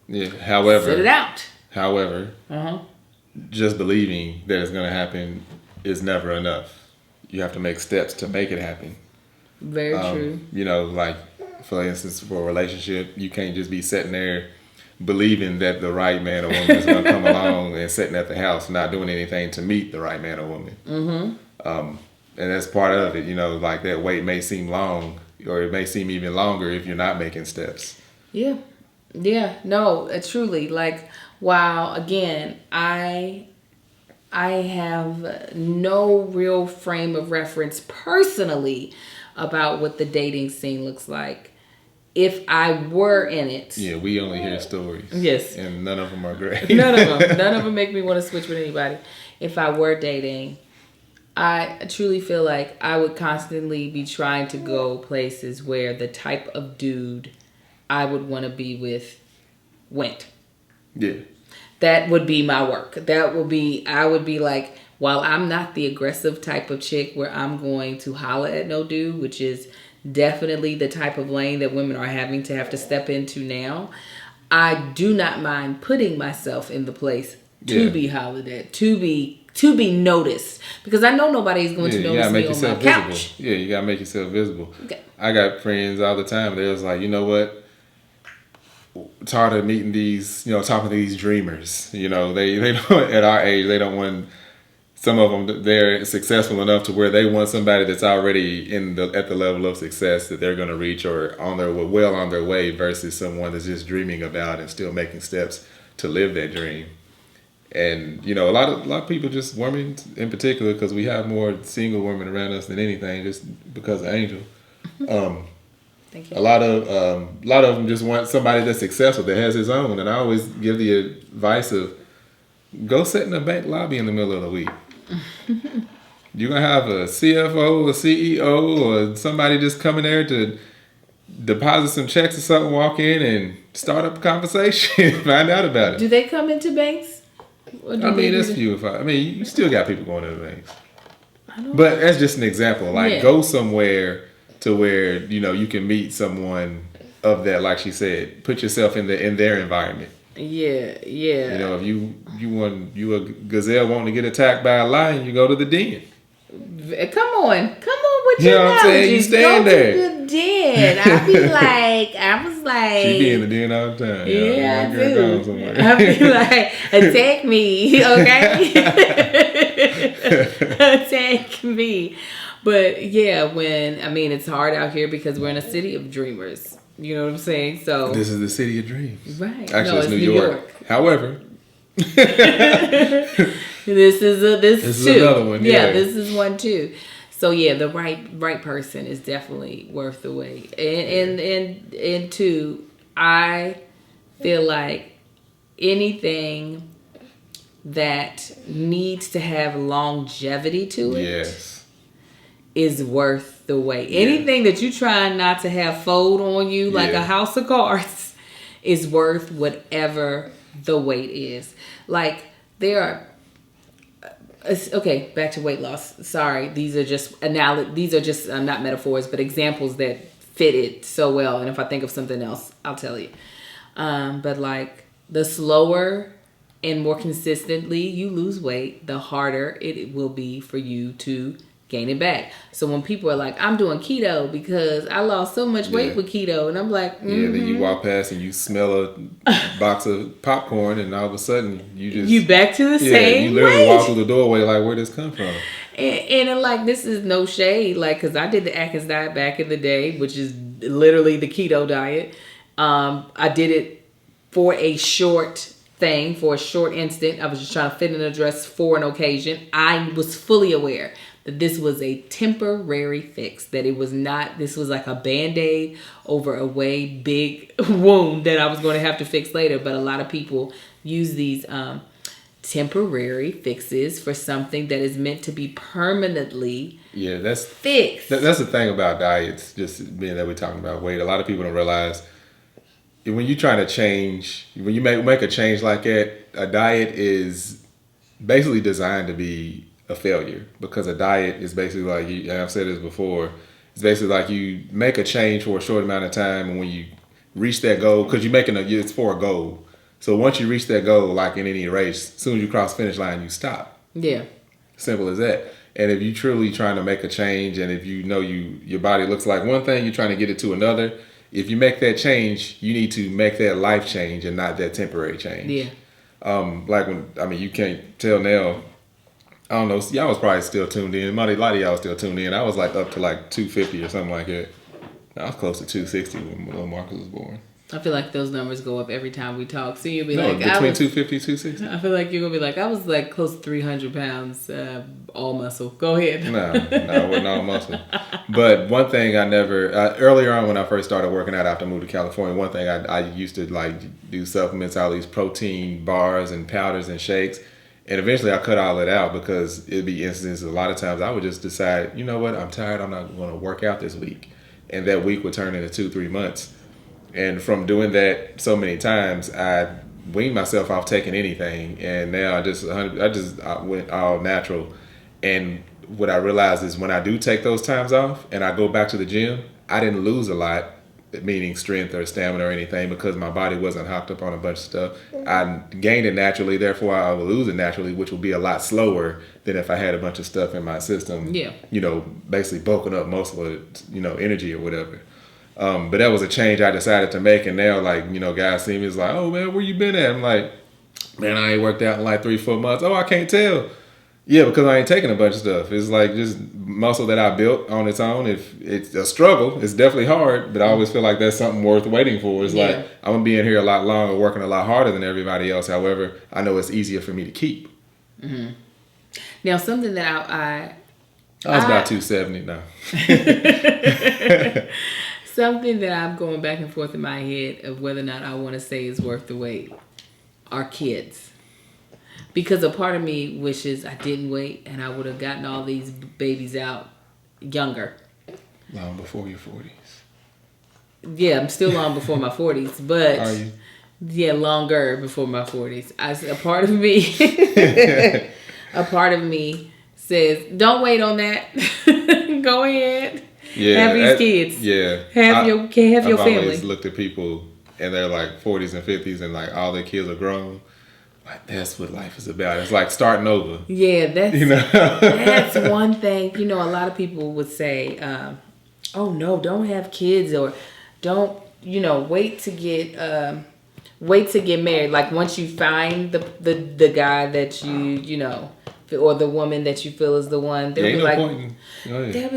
sit it out. However, just believing that it's going to happen is never enough. You have to make steps to make it happen. Very true. Like, for instance, for a relationship, you can't just be sitting there believing that the right man or woman is going to come along and sitting at the house not doing anything to meet the right man or woman. Mm-hmm. And that's part of it, like that wait may seem long, or it may seem even longer if you're not making steps. Yeah. No, truly. Like, wow. Again, I have no real frame of reference personally about what the dating scene looks like. If I were in it. Yeah, we only hear stories. Yes. And none of them are great. None of them make me want to switch with anybody. If I were dating, I truly feel like I would constantly be trying to go places where the type of dude I would want to be with went. Yeah. That would be my work. I would be like, while I'm not the aggressive type of chick where I'm going to holler at no dude, which is definitely the type of lane that women are having to have to step into now, I do not mind putting myself in the place to be hollered at, to be noticed, because I know nobody's going to notice me on my couch. Yeah, you gotta make yourself visible. Okay. I got friends all the time. They're like, you know what? Tired of meeting these, talking to these dreamers. They don't, at our age, they don't want. Some of them, they're successful enough to where they want somebody that's already at the level of success that they're going to reach, or on their way, versus someone that's just dreaming about and still making steps to live that dream. And a lot of people, just women in particular, because we have more single women around us than anything, just because of Angel. Thank you. A lot of them just want somebody that's successful, that has his own. And I always give the advice of go sit in the bank lobby in the middle of the week. You're gonna have a CFO, a CEO, or somebody just coming there to deposit some checks or something, walk in and start up a conversation, find out about it. Do they come into banks? That's few. You still got people going to the banks. But that's just an example. Like, go somewhere to where you can meet someone of that. Like she said, put yourself in their environment. Yeah. You know, if you a gazelle wanting to get attacked by a lion, you go to the den. Come on with your what I'm saying? You stand there. Go to the den. I was like, she be in the den all the time. Yeah, I do. I be like, attack me, okay? Attack me. But yeah, it's hard out here because we're in a city of dreamers. You know what I'm saying? So this is the city of dreams, right? Actually, it's New York. However. This is another one. Yeah, this is one too. So yeah, the right person is definitely worth the wait. And two, I feel like anything that needs to have longevity to it is worth the wait. Yeah. Anything that you try not to have fold on you like a house of cards is worth whatever the wait is. Like there are back to weight loss. Sorry, these are just not metaphors, but examples that fit it so well. And if I think of something else, I'll tell you. But like the slower and more consistently you lose weight, the harder it will be for you to gain it back. So when people are like, I'm doing keto because I lost so much weight with keto, and I'm like, then you walk past and you smell a box of popcorn, and all of a sudden you back to the same. You literally walk through the doorway like, where did this come from? And like, this is no shade, like, because I did the Atkins diet back in the day, which is literally the keto diet. I did it for a short instant. I was just trying to fit in a dress for an occasion. I was fully aware that this was a temporary fix, that this was like a Band-Aid over a way big wound that I was going to have to fix later. But a lot of people use these temporary fixes for something that is meant to be permanently fixed. That's the thing about diets, just being that we're talking about weight. A lot of people don't realize when you're trying to change, when you make a change like that, a diet is basically designed to be a failure, because a diet is basically like, and I've said this before, it's basically like you make a change for a short amount of time, and when you reach that goal, because it's for a goal. So once you reach that goal, like in any race, as soon as you cross the finish line, you stop. Yeah. Simple as that. And if you truly trying to make a change, and if you know your body looks like one thing, you're trying to get it to another. If you make that change, you need to make that life change and not that temporary change. Yeah. You can't tell now. I don't know. Y'all was probably still tuned in. A lot of y'all was still tuned in. I was like up to like 250 or something like that. I was close to 260 when little Marcus was born. I feel like those numbers go up every time we talk. So you'll be between 250 260. I feel like you're gonna be like, I was like close to 300 pounds, all muscle. Go ahead. No, I wasn't all muscle. But one thing I never earlier on when I first started working out after I moved to California, one thing I used to like do supplements, all these protein bars and powders and shakes. And eventually I cut all that out, because it'd be instances, a lot of times I would just decide, you know what, I'm tired, I'm not going to work out this week. And that week would turn into 2-3 months. And from doing that so many times, I weaned myself off taking anything. And now I went all natural. And what I realized is when I do take those times off and I go back to the gym, I didn't lose a lot, meaning strength or stamina or anything, because my body wasn't hopped up on a bunch of stuff. I gained it naturally, therefore I will lose it naturally, which will be a lot slower than if I had a bunch of stuff in my system. Yeah. Basically bulking up most of it, energy or whatever. But that was a change I decided to make, and now guys see me as like, oh man, where you been at? I'm like, man, I ain't worked out in like 3-4 months. Oh, I can't tell. Yeah, because I ain't taking a bunch of stuff. It's like just muscle that I built on its own. If it's a struggle, it's definitely hard, but I always feel like that's something worth waiting for. It's like, I'm going to be in here a lot longer, working a lot harder than everybody else. However, I know it's easier for me to keep. Mm-hmm. Now, something that I was about 270 now. Something that I'm going back and forth in my head of whether or not I want to say is worth the wait are kids. Because a part of me wishes I didn't wait and I would have gotten all these babies out younger. Long before your 40s. Yeah, I'm still long before my 40s, but are you? Yeah, longer before my 40s. A part of me says, don't wait on that. Go ahead. Yeah, have these kids. Yeah, have your I've family. always looked at people and they're like 40s and 50s and like all their kids are grown. Like that's what life is about. It's like starting over. Yeah, that's one thing. You know, a lot of people would say, "Oh no, don't have kids," or "Don't wait to get married." Like once you find the guy that or the woman that you feel is the one, they'll be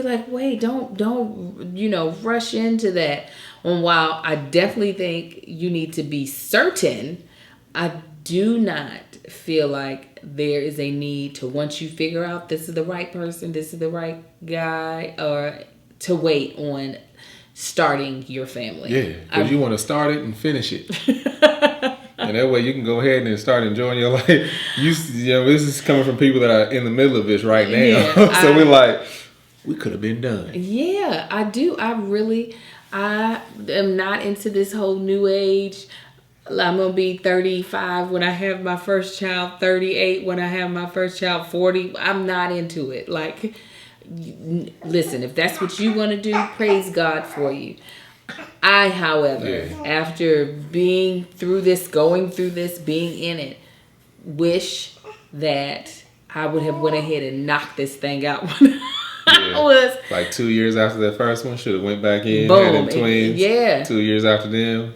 like, "Wait, don't rush into that." And while I definitely think you need to be certain, I do not feel like there is a need to, once you figure out this is the right person, this is the right guy, or to wait on starting your family. Yeah, because you want to start it and finish it. And that way you can go ahead and start enjoying your life. This is coming from people that are in the middle of this right now. Yeah, so we're like, we could have been done. Yeah, I do. I am not into this whole new age. I'm going to be 35 when I have my first child, 38 when I have my first child, 40. I'm not into it. Like, listen, if that's what you want to do, praise God for you. I, however, after being through this, going through this, being in it, wish that I would have went ahead and knocked this thing out when I was like 2 years after that first one. Should have went back in, boom, had them twins. Yeah. 2 years after them,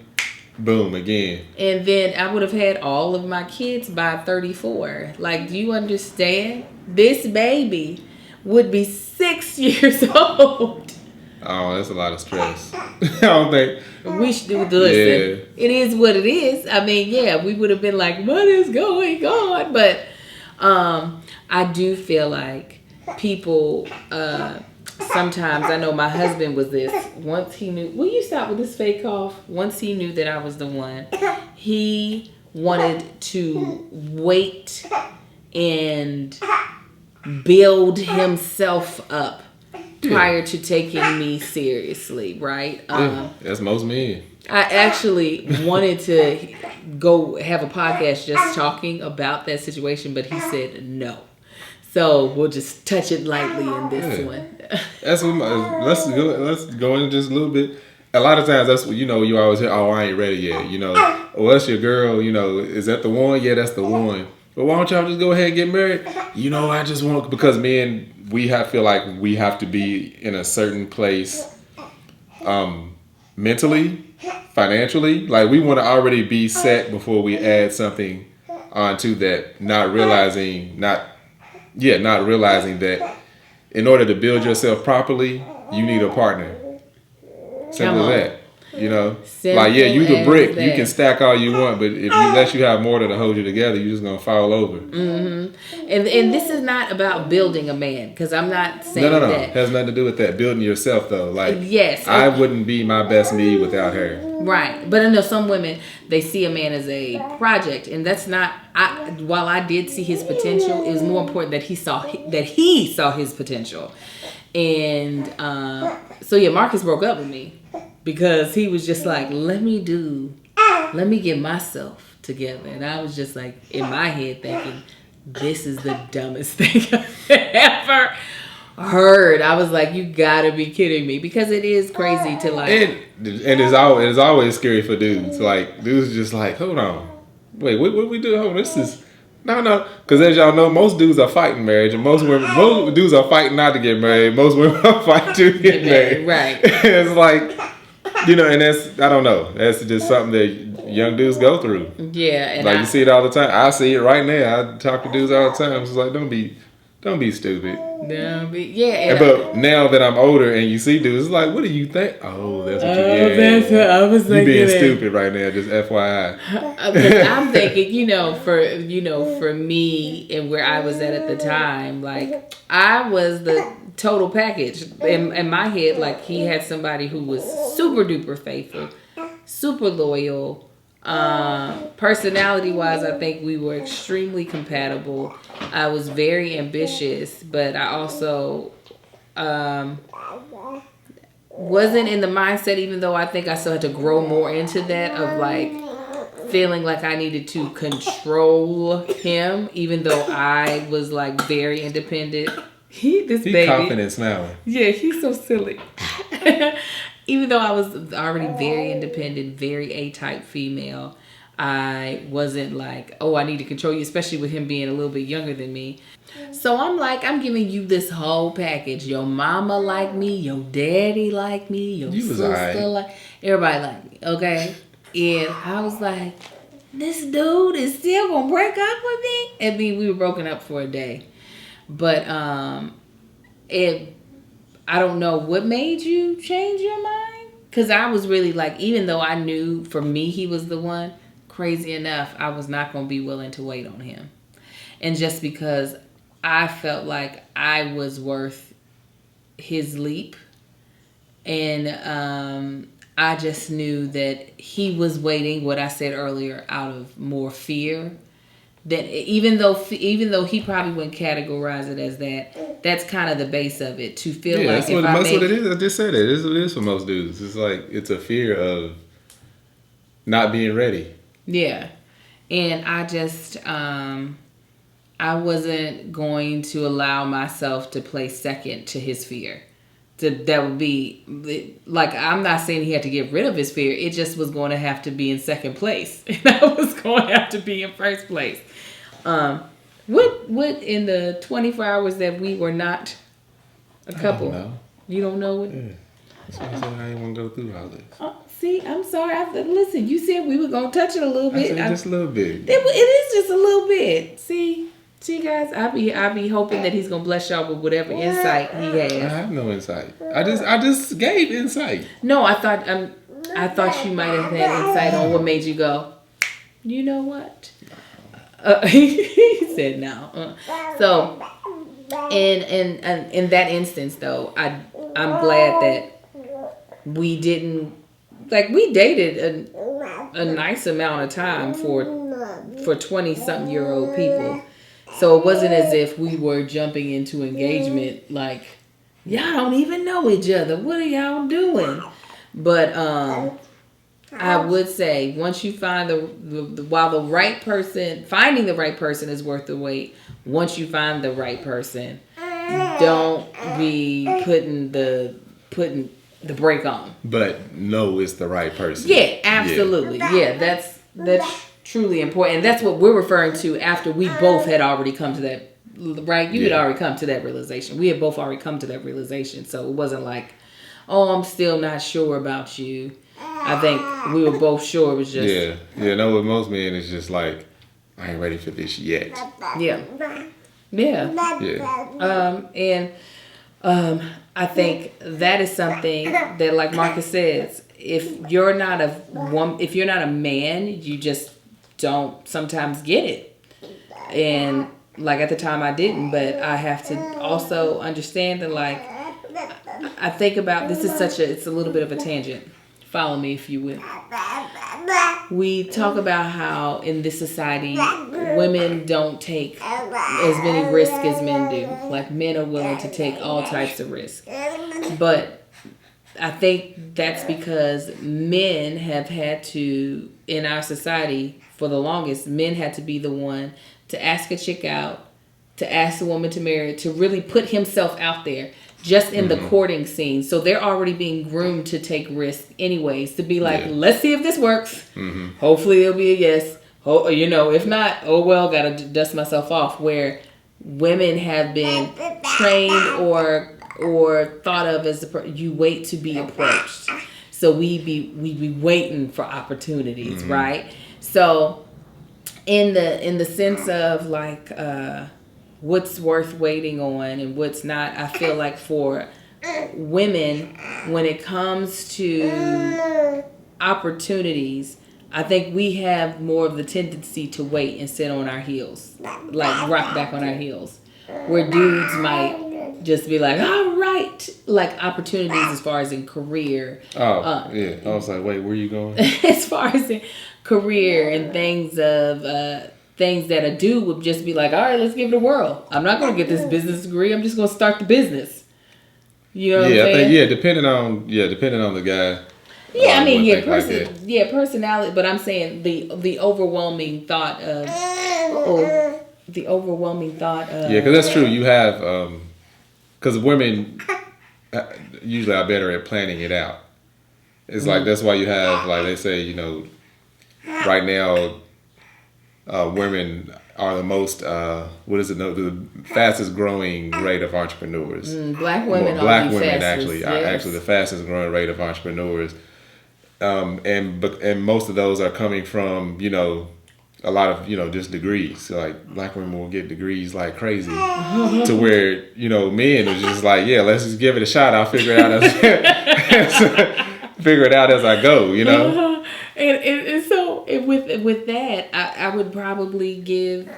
boom, again. And then I would have had all of my kids by 34. Like, do you understand? This baby would be 6 years old. Oh, that's a lot of stress. I don't think we should listen. Yeah. It is what it is. I mean, yeah, we would have been like, what is going on? But I do feel like people sometimes, I know my husband was this. Once he knew, will you stop with this fake cough? Once he knew that I was the one, he wanted to wait and build himself up prior to taking me seriously, right? That's most men. I actually wanted to go have a podcast just talking about that situation, but he said no. So we'll just touch it lightly in this one. That's what let's go in just a little bit. A lot of times that's what you always hear, oh, I ain't ready yet. Or that's your girl, is that the one? Yeah, that's the one. But why don't y'all just go ahead and get married? I just want, because men, feel like we have to be in a certain place mentally, financially. Like we want to already be set before we add something onto that, not realizing that in order to build yourself properly, you need a partner. Simple as that. Like, yeah, you the brick. You can stack all you want, but if unless you have mortar to hold you together, you're just gonna fall over. Mm-hmm. And this is not about building a man, because I'm not saying no. that. It has nothing to do with that. Building yourself, though. Like, yes, I wouldn't be my best me without her. Right, but I know some women, they see a man as a project, and that's not. While I did see his potential, it was more important that he saw his potential, and so yeah, Marcus broke up with me. Because he was just like, let me get myself together. And I was just like, in my head thinking, this is the dumbest thing I've ever heard. I was like, you gotta be kidding me. Because it is crazy to like. And it's always scary for dudes. Like, dudes just like, hold on. Wait, what we do? Oh, this is. No. Because as y'all know, most dudes are fighting marriage. And most dudes are fighting not to get married. Most women are fighting to get married. Right. It's like. And that's, I don't know. That's just something that young dudes go through. Yeah. And like, you see it all the time. I see it right now. I talk to dudes all the time. It's like, don't be stupid. But now that I'm older and you see dudes, it's like, what do you think? Oh, that's what that's what I was thinking. You being stupid right now, just FYI. I'm thinking, for me and where I was at the time, like, I was the total package. In my head, like, he had somebody who was super duper faithful, super loyal. Personality wise, I think we were extremely compatible. I was very ambitious, but I also wasn't in the mindset, even though I think I still had to grow more into that, of like feeling like I needed to control him, even though I was like very independent. He's confident smiling. Yeah, he's so silly. Even though I was already very independent, very A-type female, I wasn't like, oh, I need to control you, especially with him being a little bit younger than me. So I'm like, I'm giving you this whole package. Your mama like me, your daddy like me, your sister like, everybody like me, okay? And I was like, this dude is still gonna break up with me? And then we were broken up for a day. But I don't know what made you change your mind. Because I was really like, even though I knew for me he was the one, crazy enough, I was not going to be willing to wait on him. And just because I felt like I was worth his leap. And I just knew that he was waiting, what I said earlier, out of more fear. That even though he probably wouldn't categorize it as that, that's kind of the base of it. To feel like that's what it is. I just said it. It is for most dudes. It's like it's a fear of not being ready. Yeah, and I just I wasn't going to allow myself to play second to his fear. That would be like, I'm not saying he had to get rid of his fear. It just was going to have to be in second place, and I was going to have to be in first place. What in the 24 hours that we were not a couple? I don't know. You don't know what? Yeah. That's why I said I didn't want to go through all this. See, I'm sorry. Listen, you said we were going to touch it a little bit. I said just a little bit. It is just a little bit. See, guys, I be hoping that he's gonna bless y'all with whatever insight he has. I have no insight. I just gave insight. No, I thought you might have had insight on what made you go, you know what? He said no. So, in that instance, though, I'm glad that we didn't, like, we dated a nice amount of time for 20-something-year-old people. So it wasn't as if we were jumping into engagement like, y'all don't even know each other. What are y'all doing? But I would say once you find while the right person, finding the right person is worth the wait. Once you find the right person, don't be putting the brake on. But know it's the right person. Yeah, absolutely. Yeah, that's truly important, and that's what we're referring to after we both had already come to that, right? You had already come to that realization. We had both already come to that realization, so it wasn't like, oh, I'm still not sure about you. I think we were both sure it was just... No, with most men, it's just like, I ain't ready for this yet. Yeah. I think that is something that, like Marcus says, if you're not a man, you just don't sometimes get it. And like at the time I didn't, but I have to also understand that, like, I think about, it's a little bit of a tangent. Follow me if you will. We talk about how in this society, women don't take as many risks as men do. Like, men are willing to take all types of risks. But I think that's because men have had to, in our society, for the longest, men had to be the one to ask a chick out, to ask a woman to marry, to really put himself out there just in the courting scene. So they're already being groomed to take risks anyways, to be like, let's see if this works. Hopefully it'll be a yes. If not, oh well, gotta dust myself off. Where women have been trained or thought of as you wait to be approached. So we be waiting for opportunities, right? So in the sense of like what's worth waiting on and what's not, I feel like for women, when it comes to opportunities, I think we have more of the tendency to wait and sit on our heels, like rock back on our heels, where dudes might just be like, all right, like opportunities as far as in career. I was like, wait, where are you going? As far as in career and things that a dude would just be like, all right, let's give it a whirl. I'm not going to get this business degree. I'm just going to start the business. You know what I'm saying? I think, depending on the guy. Yeah, I mean, personality. But I'm saying the overwhelming thought of, because that's true. You have, because women usually are better at planning it out. It's like that's why you have like they say, you know, right now women are the most the fastest growing rate of entrepreneurs. Black women Black are the women fastest, are actually the fastest growing rate of entrepreneurs. And most of those are coming from, you know, a lot of, you know, just degrees. So like black women will get degrees like crazy to where, you know, men are just like, yeah, let's just give it a shot. I'll figure it out as I go, you know? And so with that, I would probably give,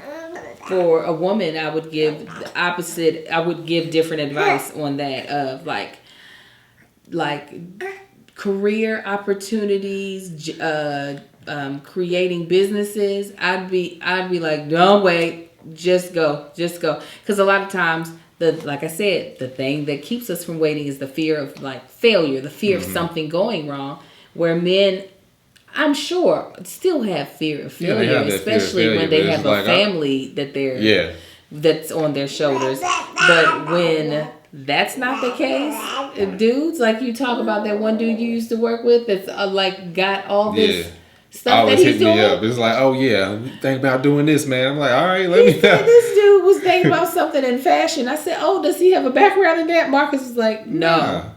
for a woman, I would give the opposite. I would give different advice on that of like career opportunities, creating businesses. I'd be like, don't wait, just go. Because a lot of times, like I said, the thing that keeps us from waiting is the fear of like failure, the fear of something going wrong. Where men, I'm sure, still have fear of failure, especially when they have a family that's on their shoulders. But when that's not the case, dudes, like you talk about that one dude you used to work with that's like got all this stuff that he's doing. Me up. It's like, oh yeah, think about doing this, man. I'm like, all right, let me know. This dude was thinking about something in fashion. I said, oh, does he have a background in that? Marcus was like, no. Nah.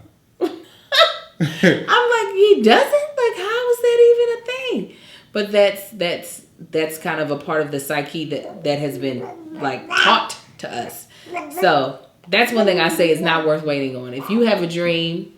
I'm like, he doesn't? Like, how is that even a thing? But that's kind of a part of the psyche that has been like taught to us. So that's one thing I say is not worth waiting on. If you have a dream,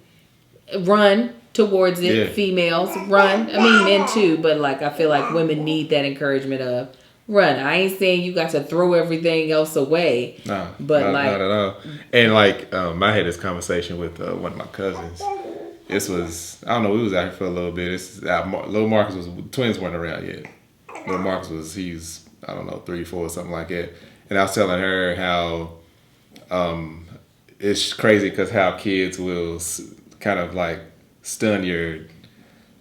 run towards it. Yeah. Females, run. I mean, men too, but like I feel like women need that encouragement of run. I ain't saying you got to throw everything else away. No, but not at all. And like I had this conversation with one of my cousins. This was, I don't know, we was out here for a little bit. Little Marcus twins weren't around yet. Little Marcus he's, I don't know, 3, 4, something like that. And I was telling her how it's crazy because how kids will kind of like stun your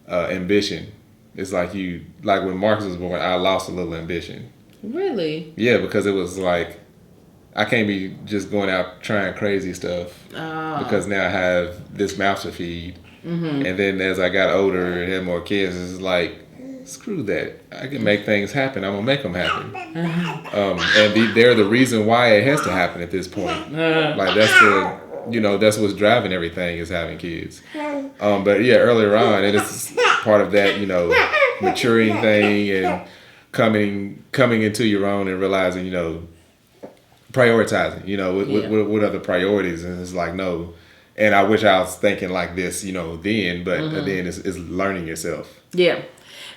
ambition. It's like when Marcus was born, I lost a little ambition. Really? Yeah, because it was like, I can't be just going out trying crazy stuff because now I have this mouth to feed. Mm-hmm. And then as I got older and had more kids, it's like, screw that. I can make things happen. I'm going to make them happen. And they're the reason why it has to happen at this point. Like that's what's driving everything is having kids. But yeah, earlier on, and it's part of that, you know, maturing thing and coming into your own and realizing, you know, prioritizing, you know, what are the priorities? And it's like, no. And I wish I was thinking like this, you know, then, but then it's learning yourself. Yeah.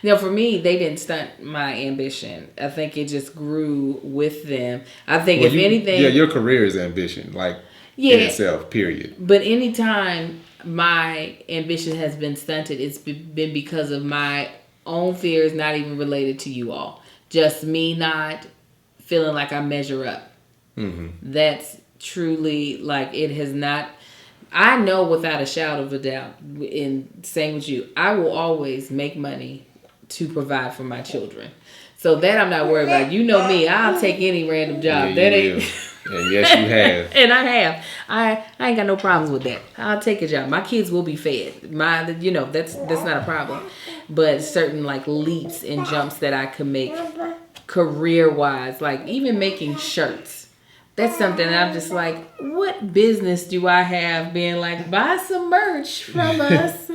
Now, for me, they didn't stunt my ambition. I think it just grew with them. I think anything... Yeah, your career is ambition, like in itself, period. But anytime my ambition has been stunted, it's been because of my own fears, not even related to you all. Just me not feeling like I measure up. Mm-hmm. That's truly like it has not. I know without a shadow of a doubt, in saying with you, I will always make money to provide for my children. So that I'm not worried about. You know me, I'll take any random job. Yeah, that ain't. And yes, you have. And I have. I ain't got no problems with that. I'll take a job. My kids will be fed. That's not a problem. But certain like leaps and jumps that I could make career wise, like even making shirts. That's something I'm just like, what business do I have being like, buy some merch from us?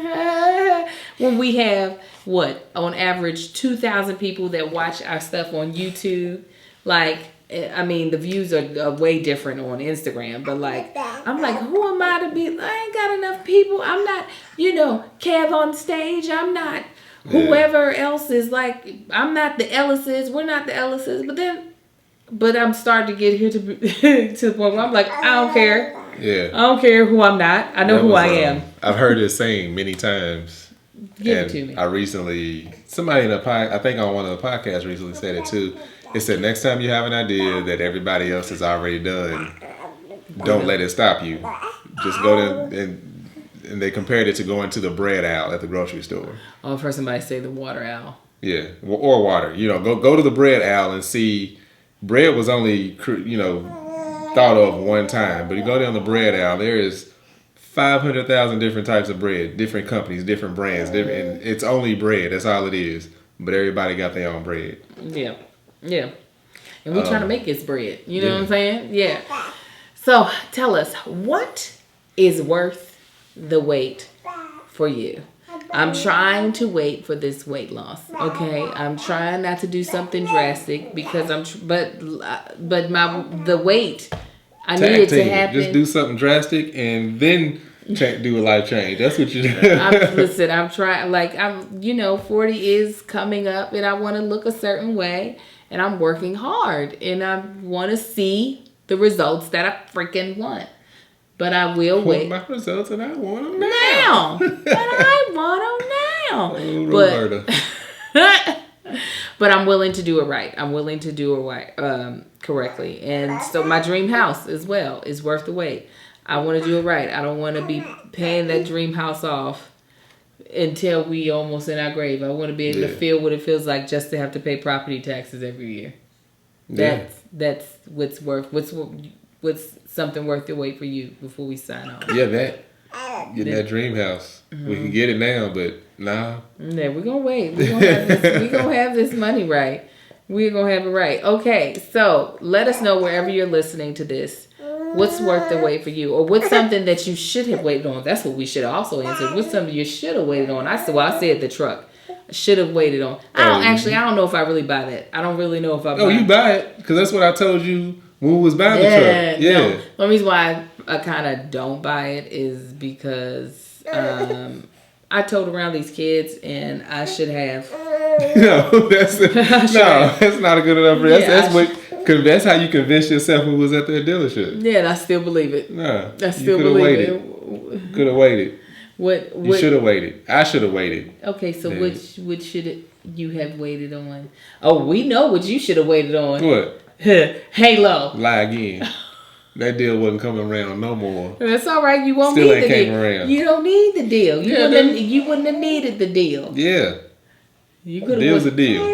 When we have, on average, 2,000 people that watch our stuff on YouTube. Like, I mean, the views are way different on Instagram. But, like, I'm like, who am I to be? I ain't got enough people. I'm not, Kev on stage. I'm not whoever else is like, I'm not the Ellises. We're not the Ellises. But I'm starting to get here to the point where I'm like, I don't care. Yeah. I don't care who I'm not. I know who I am. I've heard this saying many times. Give it to me. I recently, somebody I think on one of the podcasts recently said it too. It said, next time you have an idea that everybody else has already done, don't let it stop you. Just go to, and they compared it to going to the bread aisle at the grocery store. Oh, I've heard somebody say the water aisle. Yeah, or water. Go to the bread aisle and see. Bread was only, thought of one time. But you go down the bread aisle, there is 500,000 different types of bread, different companies, different brands, different. It's only bread. That's all it is. But everybody got their own bread. Yeah, yeah. And we're trying to make this bread. You know what I'm saying? Yeah. So tell us, what is worth the wait for you? I'm trying to wait for this weight loss. Okay, I'm trying not to do something drastic because but the weight, I need it to happen. Just do something drastic and then do a life change. That's what you do. Listen, I'm trying. Like 40 is coming up, and I want to look a certain way, and I'm working hard, and I want to see the results that I freaking want. But I will wait. My results, and I want them now. But I want them now. But I'm willing to do it right. I'm willing to do it right, correctly. And so my dream house as well is worth the wait. I want to do it right. I don't want to be paying that dream house off until we almost in our grave. I want to be able to feel what it feels like just to have to pay property taxes every year. That's what's something worth the wait for you before we sign off. Yeah, that dream house. Mm-hmm. We can get it now, but nah. Yeah, we're gonna wait. We're gonna have this money right. We're gonna have it right. Okay, so let us know wherever you're listening to this. What's worth the wait for you? Or what's something that you should have waited on? That's what we should also answer. What's something you should have waited on? I said the truck. I should have waited on. I don't know if I really buy that. I don't really know if I buy it. Oh, you buy it. Because that's what I told you when we was buying the truck. Yeah. No. The reason why I kind of don't buy it is because I told around these kids and I should have. No, that's not a good enough reason. That's how you convinced yourself when we was at that dealership. Yeah, and I still believe it. Nah, I still believe it. Could have waited. What you should have waited. I should have waited. Okay, so which should you have waited on? Oh, we know what you should have waited on. What? Halo. Lie again. That deal wasn't coming around no more. That's all right. You won't Still need the deal. Around. You don't need the deal. You wouldn't have needed the deal. Yeah. Deal's a deal.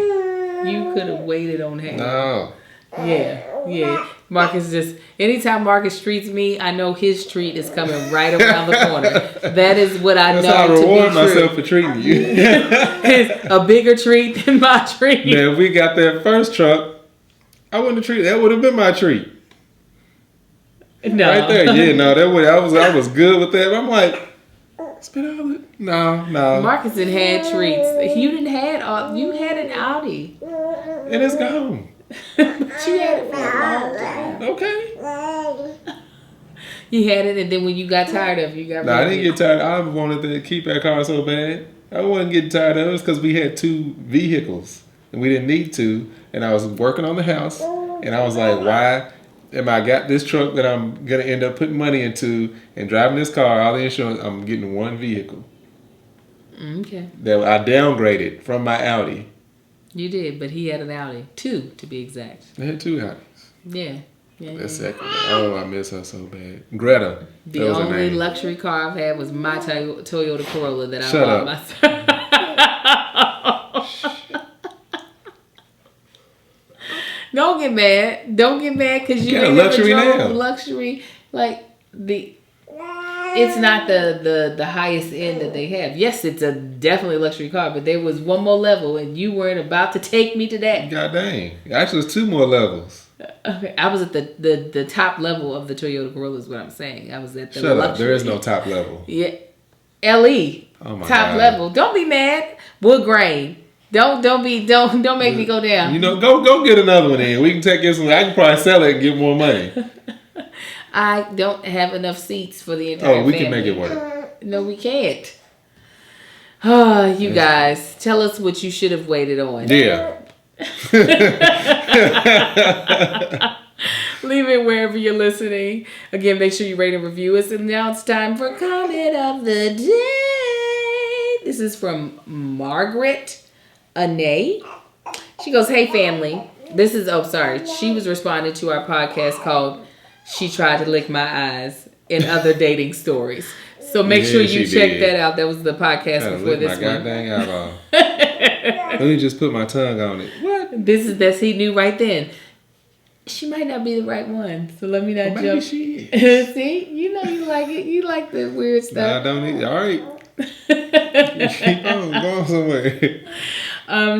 You could have waited on Halo. No. Yeah. Marcus anytime Marcus treats me, I know his treat is coming right around the corner. That is what I know to be true. That's how I reward myself for treating you. It's a bigger treat than my treat. Now, if we got that first truck, I wouldn't have treated. That would have been my treat. No. Right there. Yeah, no, I was good with that. I'm like, spit all it. No. Marcus had treats. You had an Audi. And it's gone. But you had it for a long time. Okay. You had it, and then when you got tired of it, you got rid of it. I didn't get tired. I wanted to keep that car so bad. I wasn't getting tired of it because we had 2 vehicles, and we didn't need to. And I was working on the house, and I was like, why am I got this truck that I'm going to end up putting money into and driving this car, all the insurance, I'm getting 1 vehicle. Okay. That I downgraded from my Audi. You did, but he had an Audi. 2, to be exact. I had 2 Audis. Yeah. That's second. Oh, I miss her so bad. Greta. The only luxury car I've had was my Toyota Corolla that I bought myself. Don't get mad. Don't get mad because you ain't never drove luxury. Like it's not the highest end that they have. Yes, it's a definitely luxury car, but there was one more level, and you weren't about to take me to that. God dang! Actually, it's 2 more levels. Okay, I was at the top level of the Toyota Corolla. Is what I'm saying. I was at the Shut luxury. Up! There is no top level. Yeah, LE. Oh my top God. level. Don't be mad. Wood grain. Don't make me go down. You know, go get another one in. We can take this one. I can probably sell it and get more money. I don't have enough seats for the entire family. We can make it work. No, we can't. Oh, you guys, tell us what you should have waited on. Yeah. Leave it wherever you're listening. Again, make sure you rate and review us. And now it's time for comment of the day. This is from Margaret Anay. She goes, "Hey family." She was responding to our podcast called "She Tried to Lick My Eyes" and Other Dating Stories. So make sure you check that out. That was the podcast before this one. Goddamn eyeball. Let me just put my tongue on it. What? He knew right then. She might not be the right one, so let me not maybe jump. She is. See, you know you like it. You like the weird stuff. Nah, I don't need. All right. Keep on going somewhere.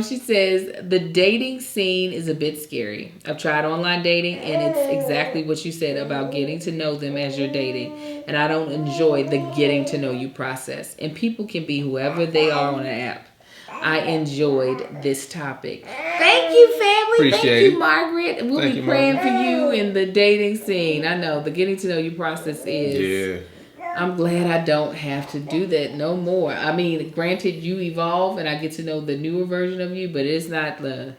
She says the dating scene is a bit scary. I've tried online dating, and it's exactly what you said about getting to know them as you're dating. And I don't enjoy the getting to know you process. And people can be whoever they are on the app. I enjoyed this topic. Thank you, family. Appreciate Thank you, it. Margaret. We'll be praying for you in the dating scene. I know the getting to know you process is. Yeah. I'm glad I don't have to do that no more. I mean, granted, you evolve and I get to know the newer version of you, but it's not the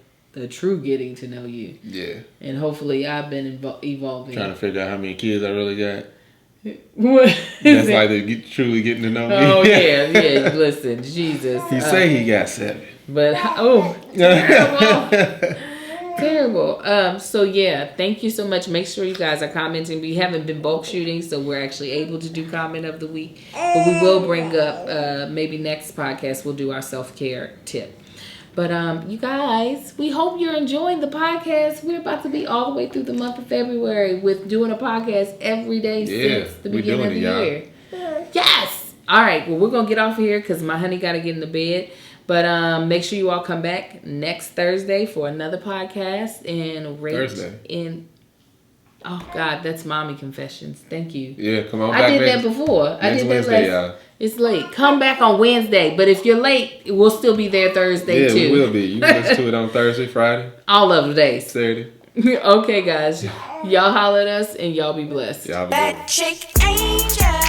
true getting to know you. Yeah. And hopefully, I've been evolving. Trying to figure out how many kids I really got. What? That's like truly getting to know me. Oh yeah. Listen, Jesus. He say he got 7, but terrible. So yeah, thank you so much. Make sure you guys are commenting. We haven't been bulk shooting, so we're actually able to do comment of the week. But we will bring up maybe next podcast we'll do our self-care tip. But you guys, we hope you're enjoying the podcast. We're about to be all the way through the month of February with doing a podcast every day since the beginning of the year. Yes. All right. Well, we're gonna get off of here because my honey got to get in the bed. But make sure you all come back next Thursday for another podcast and rate Thursday. Oh God, that's mommy confessions. Thank you. Yeah, come on. I did that before. I did that Wednesday, y'all. It's late. Come back on Wednesday, but if you're late, we'll still be there Thursday too. Yeah, we will be. You can listen to it on Thursday, Friday, all of the days. Saturday. Okay, guys. Y'all holler at us and y'all be blessed. Y'all be blessed. That chick angel.